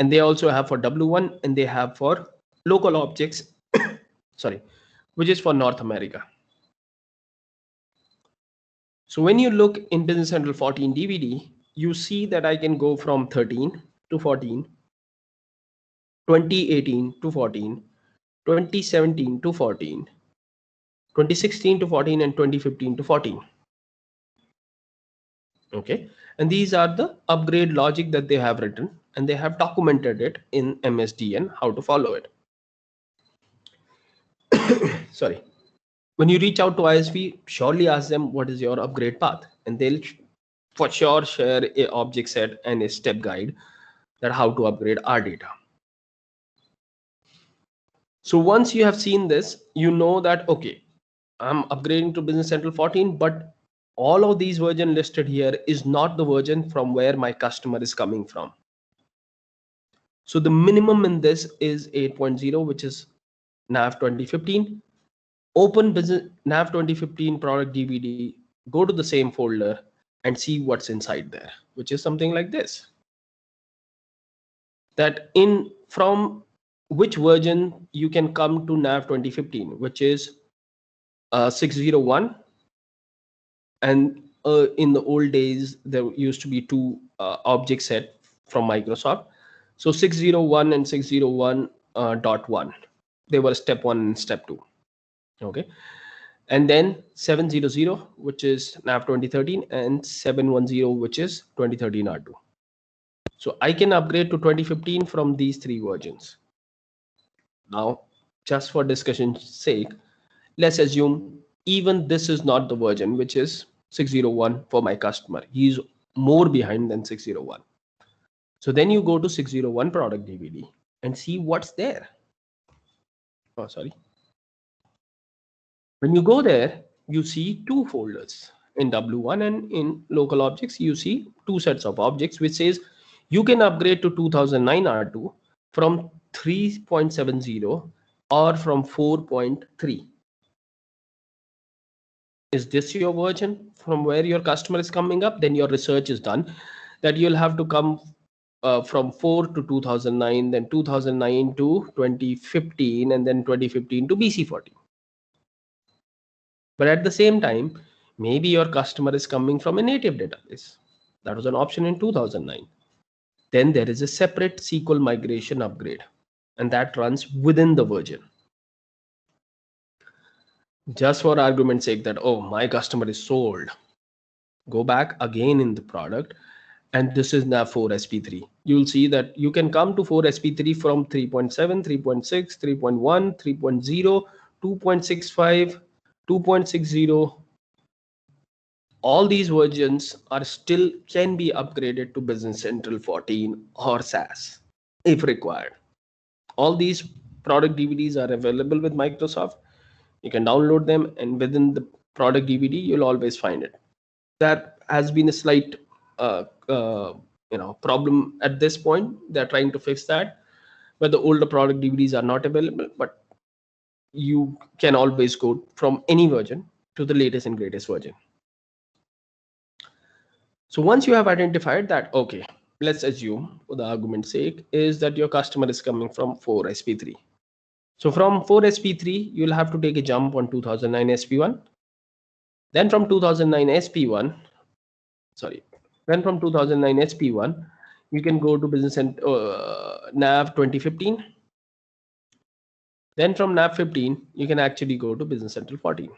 And they also have for W1 and they have for local objects, sorry, which is for North America. So when you look in Business Central 14 DVD, you see that I can go from 13 to 14, 2018 to 14, 2017 to 14, 2016 to 14, and 2015 to 14. Okay, and these are the upgrade logic that they have written, and they have documented it in MSDN how to follow it. Sorry. When you reach out to ISV, surely ask them what is your upgrade path, and they'll for sure share a object set and a step guide that how to upgrade our data. So once you have seen this, you know that, okay, I'm upgrading to Business Central 14, but all of these version listed here is not the version from where my customer is coming from. So the minimum in this is 8.0, which is NAV 2015. Open business NAV 2015 product DVD, go to the same folder and see what's inside there, which is something like this. That in from which version you can come to NAV 2015, which is 601. And in the old days, there used to be two object set from Microsoft. So 601 and 601.1, they were step 1 and step 2. Okay. And then 700, which is NAV 2013, and 710, which is 2013 R2. So I can upgrade to 2015 from these three versions. Now, just for discussion's sake, let's assume even this is not the version, which is 601 for my customer. He's more behind than 601. So then you go to 601 product DVD and see what's there. Oh, sorry. When you go there, you see two folders. In W1 and in local objects, you see two sets of objects, which says you can upgrade to 2009 R2 from 3.70 or from 4.3. Is this your version from where your customer is coming up? Then your research is done that you'll have to come from 4 to 2009, then 2009 to 2015, and then 2015 to BC14. But at the same time, maybe your customer is coming from a native database. That was an option in 2009. Then there is a separate SQL migration upgrade, and that runs within the version. Just for argument's sake that, oh, my customer is sold, go back again in the product, and this is now 4SP3. You'll see that you can come to 4SP3 from 3.7, 3.6, 3.1, 3.0, 2.65, 2.60. All these versions are still can be upgraded to Business Central 14 or SaaS if required. All these product DVDs are available with Microsoft. You can download them, and within the product DVD, you'll always find it. That has been a slight problem at this point. They're trying to fix that, but the older product DVDs are not available, but you can always go from any version to the latest and greatest version. So once you have identified that, okay, let's assume for the argument's sake is that your customer is coming from 4SP3. So from 4SP3, you'll have to take a jump on 2009 SP1. Then from 2009 SP1, then from 2009 SP1, you can go to Business and NAV 2015. Then from NAV 15, you can actually go to Business Central 14.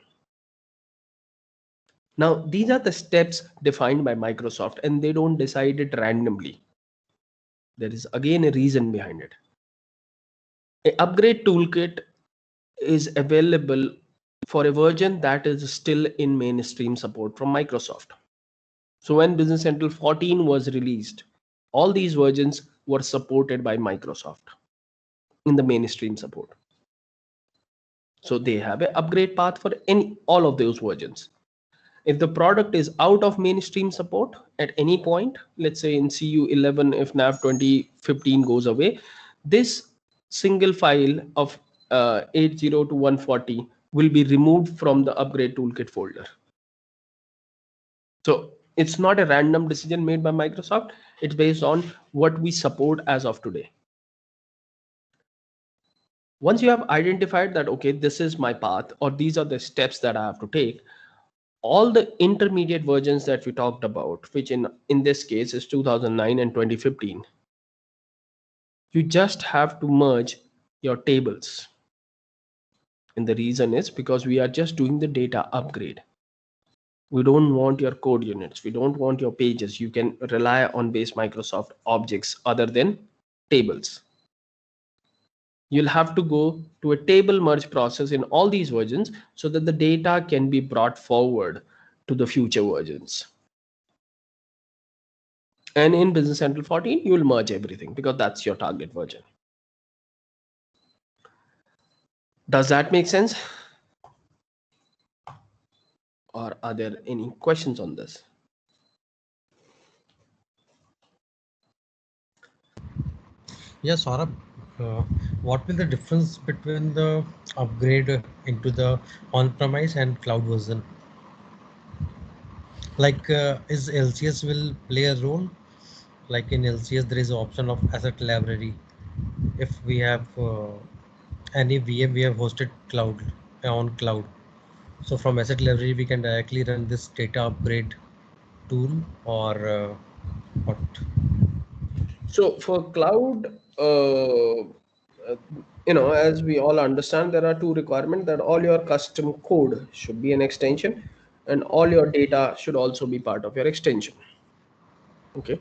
Now, these are the steps defined by Microsoft, and they don't decide it randomly. There is again a reason behind it. An upgrade toolkit is available for a version that is still in mainstream support from Microsoft. So when Business Central 14 was released, all these versions were supported by Microsoft in the mainstream support. So they have an upgrade path for all of those versions. If the product is out of mainstream support at any point, let's say in CU11, if NAV 2015 goes away, this single file of 80 to 140 will be removed from the upgrade toolkit folder. So it's not a random decision made by Microsoft. It's based on what we support as of today. Once you have identified that, okay, this is my path, or these are the steps that I have to take, all the intermediate versions that we talked about, which in this case is 2009 and 2015, you just have to merge your tables. And the reason is because we are just doing the data upgrade. We don't want your code units. We don't want your pages. You can rely on base Microsoft objects other than tables. You'll have to go to a table merge process in all these versions so that the data can be brought forward to the future versions. And in Business Central 14, you will merge everything because that's your target version. Does that make sense? Or are there any questions on this? Yes, Saurabh, what will the difference between the upgrade into the on-premise and cloud version? Like, is LCS will play a role? Like in LCS, there is an option of asset library. If we have any VM, we have hosted cloud on cloud. So from asset library, we can directly run this data upgrade tool or what? So for cloud, as we all understand, there are two requirements: that all your custom code should be an extension, and all your data should also be part of your extension. Okay.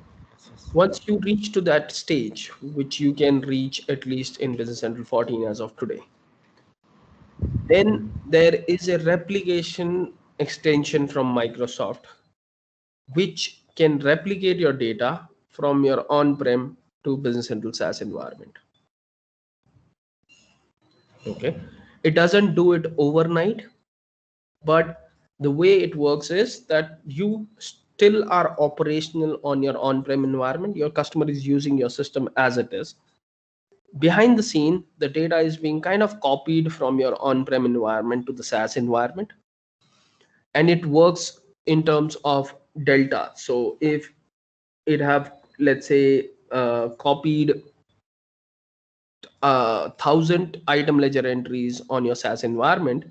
Once you reach to that stage, which you can reach at least in Business Central 14 as of today, then there is a replication extension from Microsoft, which can replicate your data from your on-prem to Business Central SaaS environment. Okay. It doesn't do it overnight, but the way it works is that you still are operational on your on-prem environment. Your customer is using your system as it is. Behind the scene, the data is being kind of copied from your on-prem environment to the SaaS environment, and it works in terms of delta. So if it have, let's say, copied 1,000 item ledger entries on your SaaS environment,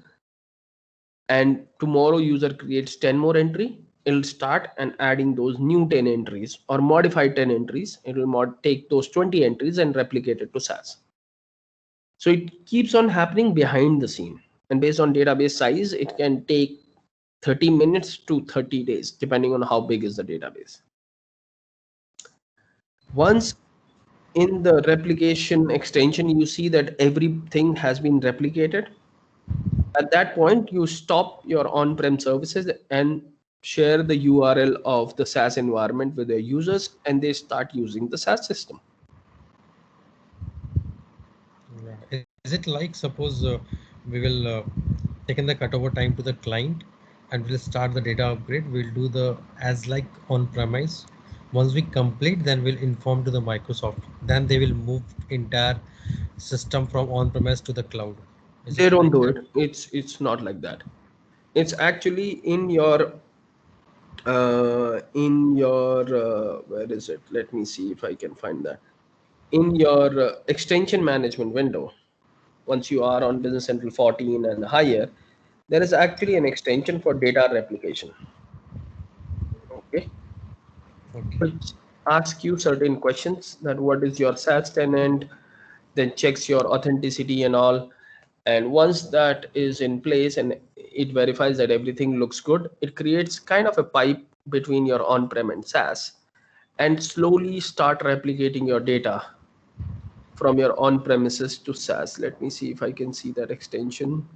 and tomorrow user creates 10 more entry, it'll start and adding those new 10 entries or modified 10 entries. It will take those 20 entries and replicate it to SaaS. So it keeps on happening behind the scene, and based on database size, it can take 30 minutes to 30 days, depending on how big is the database. Once in the replication extension, you see that everything has been replicated. At that point, you stop your on-prem services and share the URL of the SaaS environment with their users, and they start using the SaaS system. Yeah. Is it like, suppose we will take in the cutover time to the client and we'll start the data upgrade, we'll do the as like on-premise. Once we complete, then we'll inform to the Microsoft. Then they will move entire system from on-premise to the cloud. Is They it don't like do that? it. It's not like that. It's actually in your where is it? Let me see if I can find that. In your extension management window, once you are on Business Central 14 and higher, there is actually an extension for data replication. Okay. Okay. Which asks you certain questions: that what is your SaaS tenant, then checks your authenticity and all. And once that is in place and it verifies that everything looks good, it creates kind of a pipe between your on-prem and SaaS, and slowly start replicating your data from your on-premises to SaaS. Let me see if I can see that extension.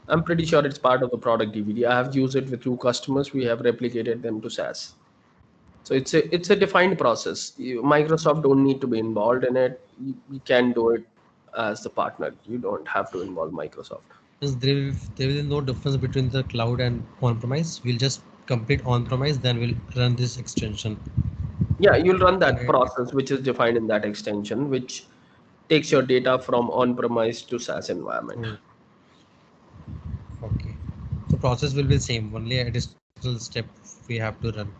I'm pretty sure it's part of the product DVD. I have used it with 2 customers. We have replicated them to SaaS. So it's a defined process. Microsoft don't need to be involved in it. You can do it as the partner. You don't have to involve Microsoft. Because there is no difference between the cloud and on-premise. We'll just complete on-premise, then we'll run this extension. Yeah, you'll run that And process, which is defined in that extension, which takes your data from on-premise to SaaS environment. okay. The process will be same. Only additional step we have to run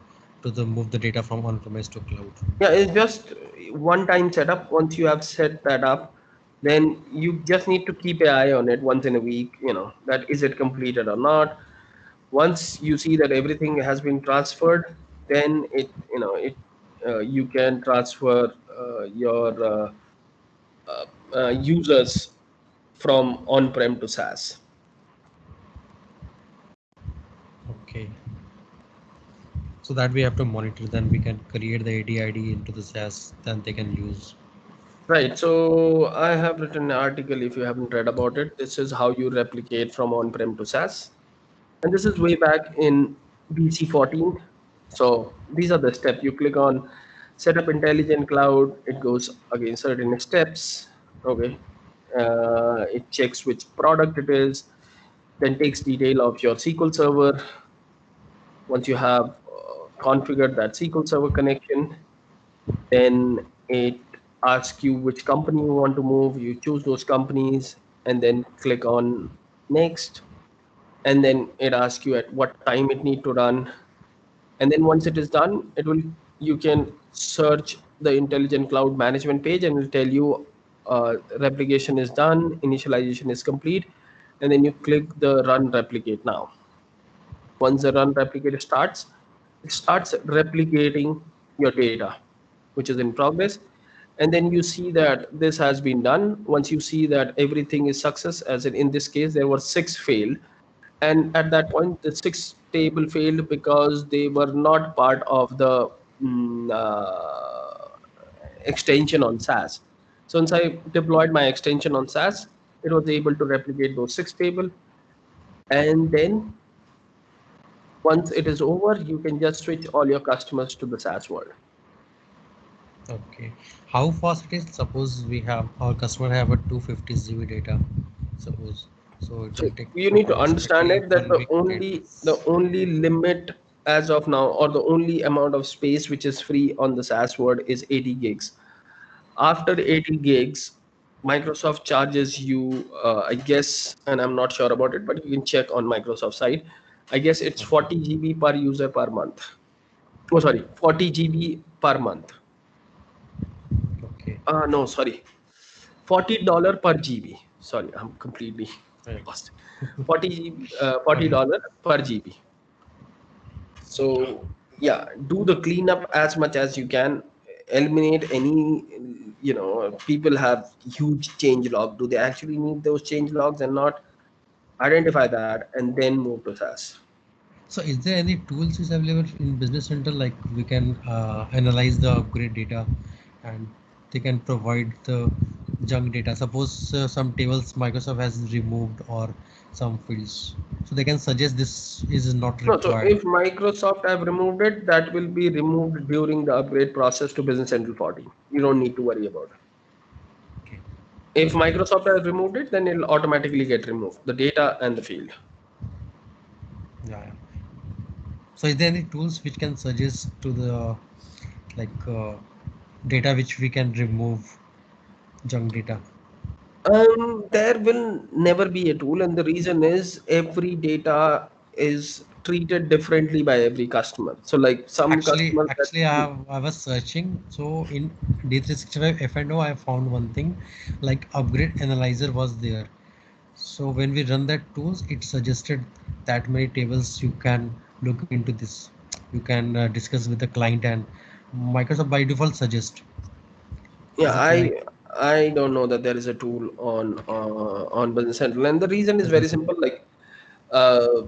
to move the data from on-premise to cloud. Yeah, it's just one-time setup. Once you have set that up, then you just need to keep an eye on it once in a week. That is it completed or not. Once you see that everything has been transferred, then you can transfer your users from on-prem to SaaS. Okay. So that we have to monitor. Then we can create the AD/ID into the SaaS. Then they can use. Right. So I have written an article. If you haven't read about it, this is how you replicate from on-prem to SaaS, and this is way back in BC14. So these are the steps. You click on set up intelligent cloud. It goes again certain steps. Okay. It checks which product it is, then takes detail of your SQL server. Once you have configured that SQL server connection, then it asks you which company you want to move. You choose those companies and then click on next. And then it asks you at what time it need to run. And then once it is done, you can search the intelligent cloud management page and it will tell you replication is done, initialization is complete, and then you click the run replicate now. Once the run replicate starts, it starts replicating your data, which is in progress. And then you see that this has been done. Once you see that everything is success, as in this case, there were 6 failed. And at that point, the 6 table failed because they were not part of the extension on SaaS. So once I deployed my extension on SaaS, it was able to replicate those 6 table. And then once it is over, you can just switch all your customers to the SaaS world. Okay. How fast it is? Suppose we have our customer have a 250 GB data. Suppose so it So will take you need to understand approximately it that 1 week. the only limit as of now, or the only amount of space which is free on the SaaS world is 80 gigs. After 80 gigs, Microsoft charges you, I guess, and I'm not sure about it, but you can check on Microsoft site. I guess it's 40 GB per user per month. Oh, sorry, 40 GB per month. Okay. No, sorry, $40 per GB. Sorry, I'm completely Right. lost. 40 $40 per GB. So yeah, do the cleanup as much as you can. Eliminate any, people have huge change log. Do they actually need those change logs and not? Identify that and then move to SaaS. So is there any tools is available in Business Center like we can analyze the upgrade data and they can provide the junk data? Suppose some tables Microsoft has removed or some fields, so they can suggest this is not No, so required. if Microsoft have removed it, that will be removed during the upgrade process to Business Central 14. You don't need to worry about it. Okay. If Microsoft has removed it, then it'll automatically get removed, the data and the field. Yeah. So is there any tools which can suggest to the like data which we can remove junk data? There will never be a tool, and the reason is every data is treated differently by every customer. So, like some customers that Actually, I was searching. So in D365 F&O, I found one thing like upgrade analyzer was there. So when we run that tools, it suggested that many tables you can look into this. You can discuss with the client and Microsoft by default suggest. yeah, Is it like I don't know that there is a tool on Business Central, and the reason is very business? simple. Like, uh,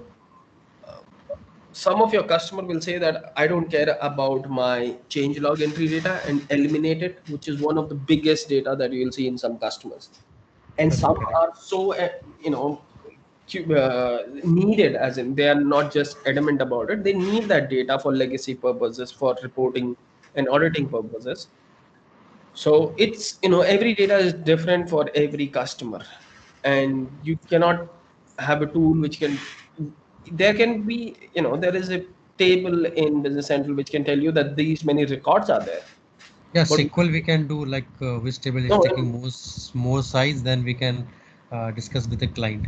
some of your customer will say that I don't care about my change log entry data and eliminate it, which is one of the biggest data that you will see in some customers. And Correct, some correct. are so needed, as in they are not just adamant about it, they need that data for legacy purposes, for reporting and auditing purposes. So it's, every data is different for every customer, and you cannot have a tool which can, there can be, there is a table in Business Central which can tell you that these many records are there. Yeah, But SQL we can do like which table is no, taking more size, then we can discuss with the client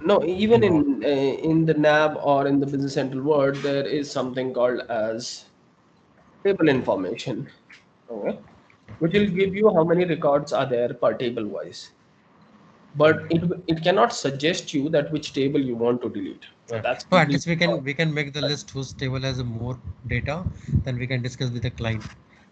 no, even and all. in the NAV or in the Business Central world, there is something called as table information, okay, which will give you how many records are there per table wise. But Correct. it cannot suggest you that which table you want to delete. So Yeah. that's So at completely least fine. we can make the list whose table has a more data, then we can discuss with the client.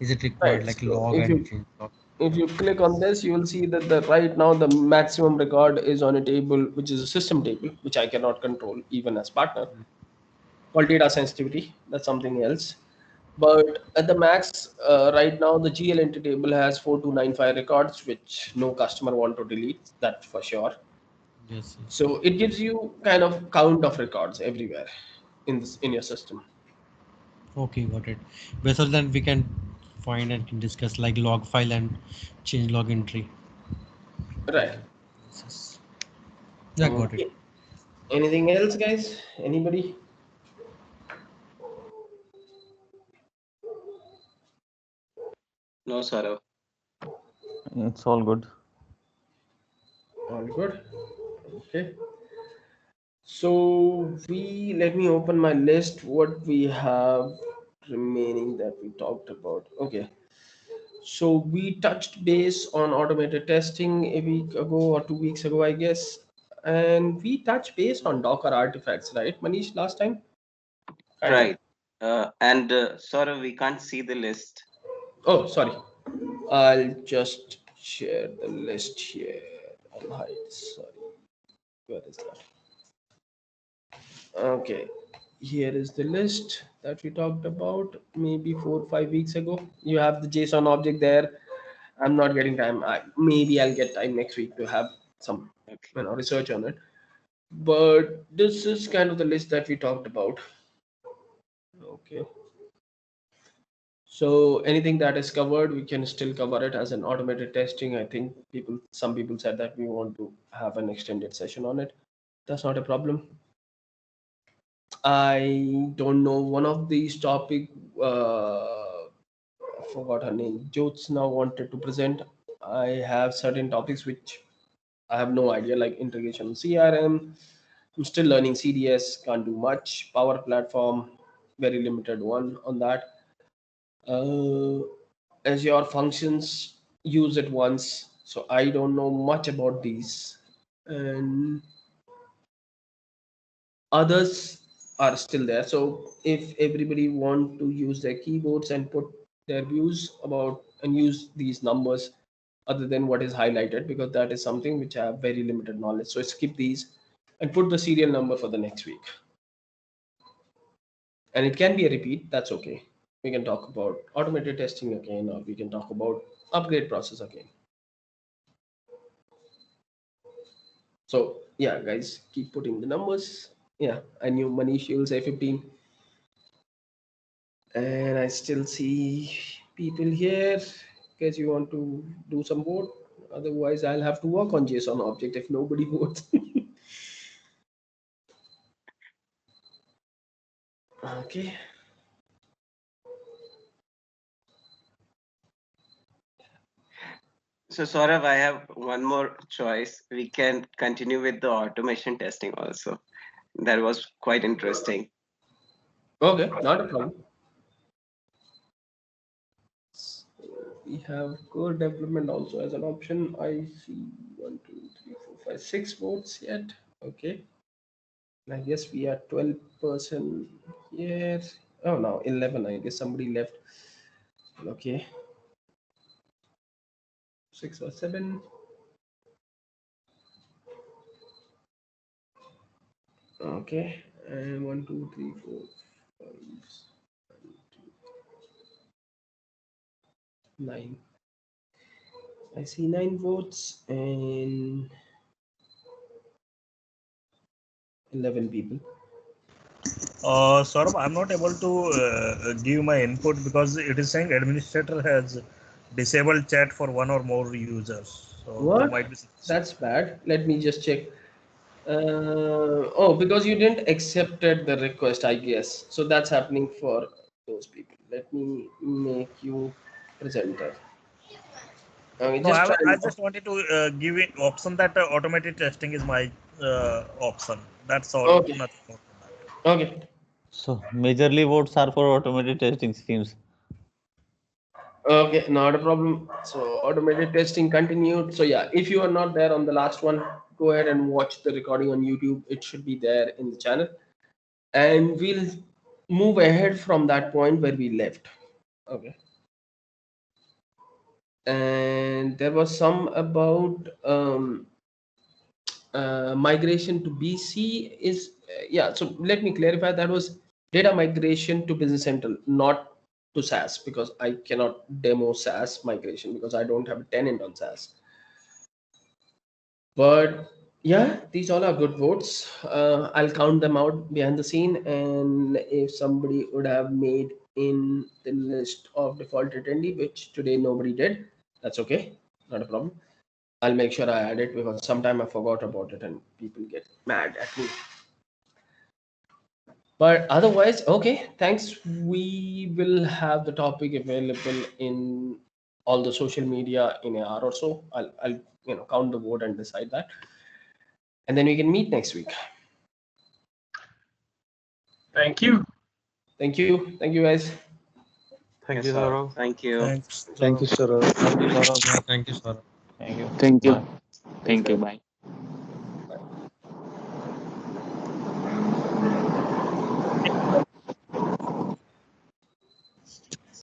Is it required Right. like So log and change log? if you click on this, you will see that the right now the maximum record is on a table which is a system table, which I cannot control even as partner, called data sensitivity. That's something else. But at the max, right now the GL entity table has 4295 records, which no customer want to delete. That's for sure. Yes, yes. So it gives you kind of count of records everywhere in your system. Okay, got it. Based on that, we can find and can discuss like log file and change log entry. Right. Yeah, got it. Okay. Anything else, guys? Anybody? No, Saurav. It's all good. All good. Okay. So let me open my list. What we have remaining that we talked about. Okay. So we touched base on automated testing a week ago or 2 weeks ago, I guess. And we touched base on Docker artifacts, right, Manish, last time? Kind of. Right. And Saurav, we can't see the list. Oh, sorry. I'll just share the list here. I'll hide. Sorry. Where is that? Okay. Here is the list that we talked about maybe 4 or 5 weeks ago. You have the JSON object there. I'm not getting time. Maybe I'll get time next week to have some Okay. research on it. But this is kind of the list that we talked about. Okay. So anything that is covered, we can still cover it as an automated testing. I think some people said that we want to have an extended session on it. That's not a problem. I don't know. One of these topic, I forgot her name. Jyotsna wanted to present. I have certain topics which I have no idea, like integration CRM. I'm still learning CDS. Can't do much. Power Platform, very limited one on that. Uh, Azure Functions, use it once, so I don't know much about these. And others are still there. So if everybody want to use their keyboards and put their views about and use these numbers other than what is highlighted, because that is something which I have very limited knowledge. So skip these and put the serial number for the next week. And it can be a repeat, that's okay. We can talk about automated testing again, or we can talk about upgrade process again. So yeah, guys, keep putting the numbers. Yeah, I knew Manish will say 15. And I still see people here. Guess you want to do some vote. Otherwise, I'll have to work on JSON object if nobody votes. Okay. So Saurav, I have one more choice. We can continue with the automation testing also. That was quite interesting. Okay, not a problem. We have core development also as an option. I see 1, 2, 3, 4, 5, 6 votes yet. Okay. I guess we are 12% here. Oh, no, 11. I guess somebody left. Okay. 6 or 7. Okay. And 1, 2, 3, 4, 5, 9. I see 9 votes and 11 people. Saurabh, I'm not able to give my input because it is saying administrator has disabled chat for one or more users. So there might What? be. That's bad. Let me just check. Oh, because you didn't accepted the request, I guess. So that's happening for those people. Let me make you presenter. Okay, No, just try I now. just wanted to give it option that automated testing is my option. That's all. Okay. Nothing more than that. Okay. So majorly votes are for automated testing schemes. Okay, not a problem. So automated testing continued. So yeah, if you are not there on the last one, go ahead and watch the recording on YouTube. It should be there in the channel. And we'll move ahead from that point where we left. Okay. And there was some about migration to BC is yeah. So let me clarify. That was data migration to Business Central, not to SaaS, because I cannot demo SaaS migration because I don't have a tenant on SaaS. But yeah, these all are good votes. I'll count them out behind the scene, and if somebody would have made in the list of default attendee, which today nobody did, that's okay, not a problem. I'll make sure I add it because sometime I forgot about it and people get mad at me. But otherwise, okay, thanks. We will have the topic available in all the social media in an hour or so. I'll count the vote and decide that. And then we can meet next week. Thank you. Thank you. Thank you guys. Thank Yes, you, sir. Saurav. Thank you. Thanks. Thank you, sir. Thank you, Saurabh. Yeah, thank you, sir. Thank you. Thank you. Bye. Thank you. Bye.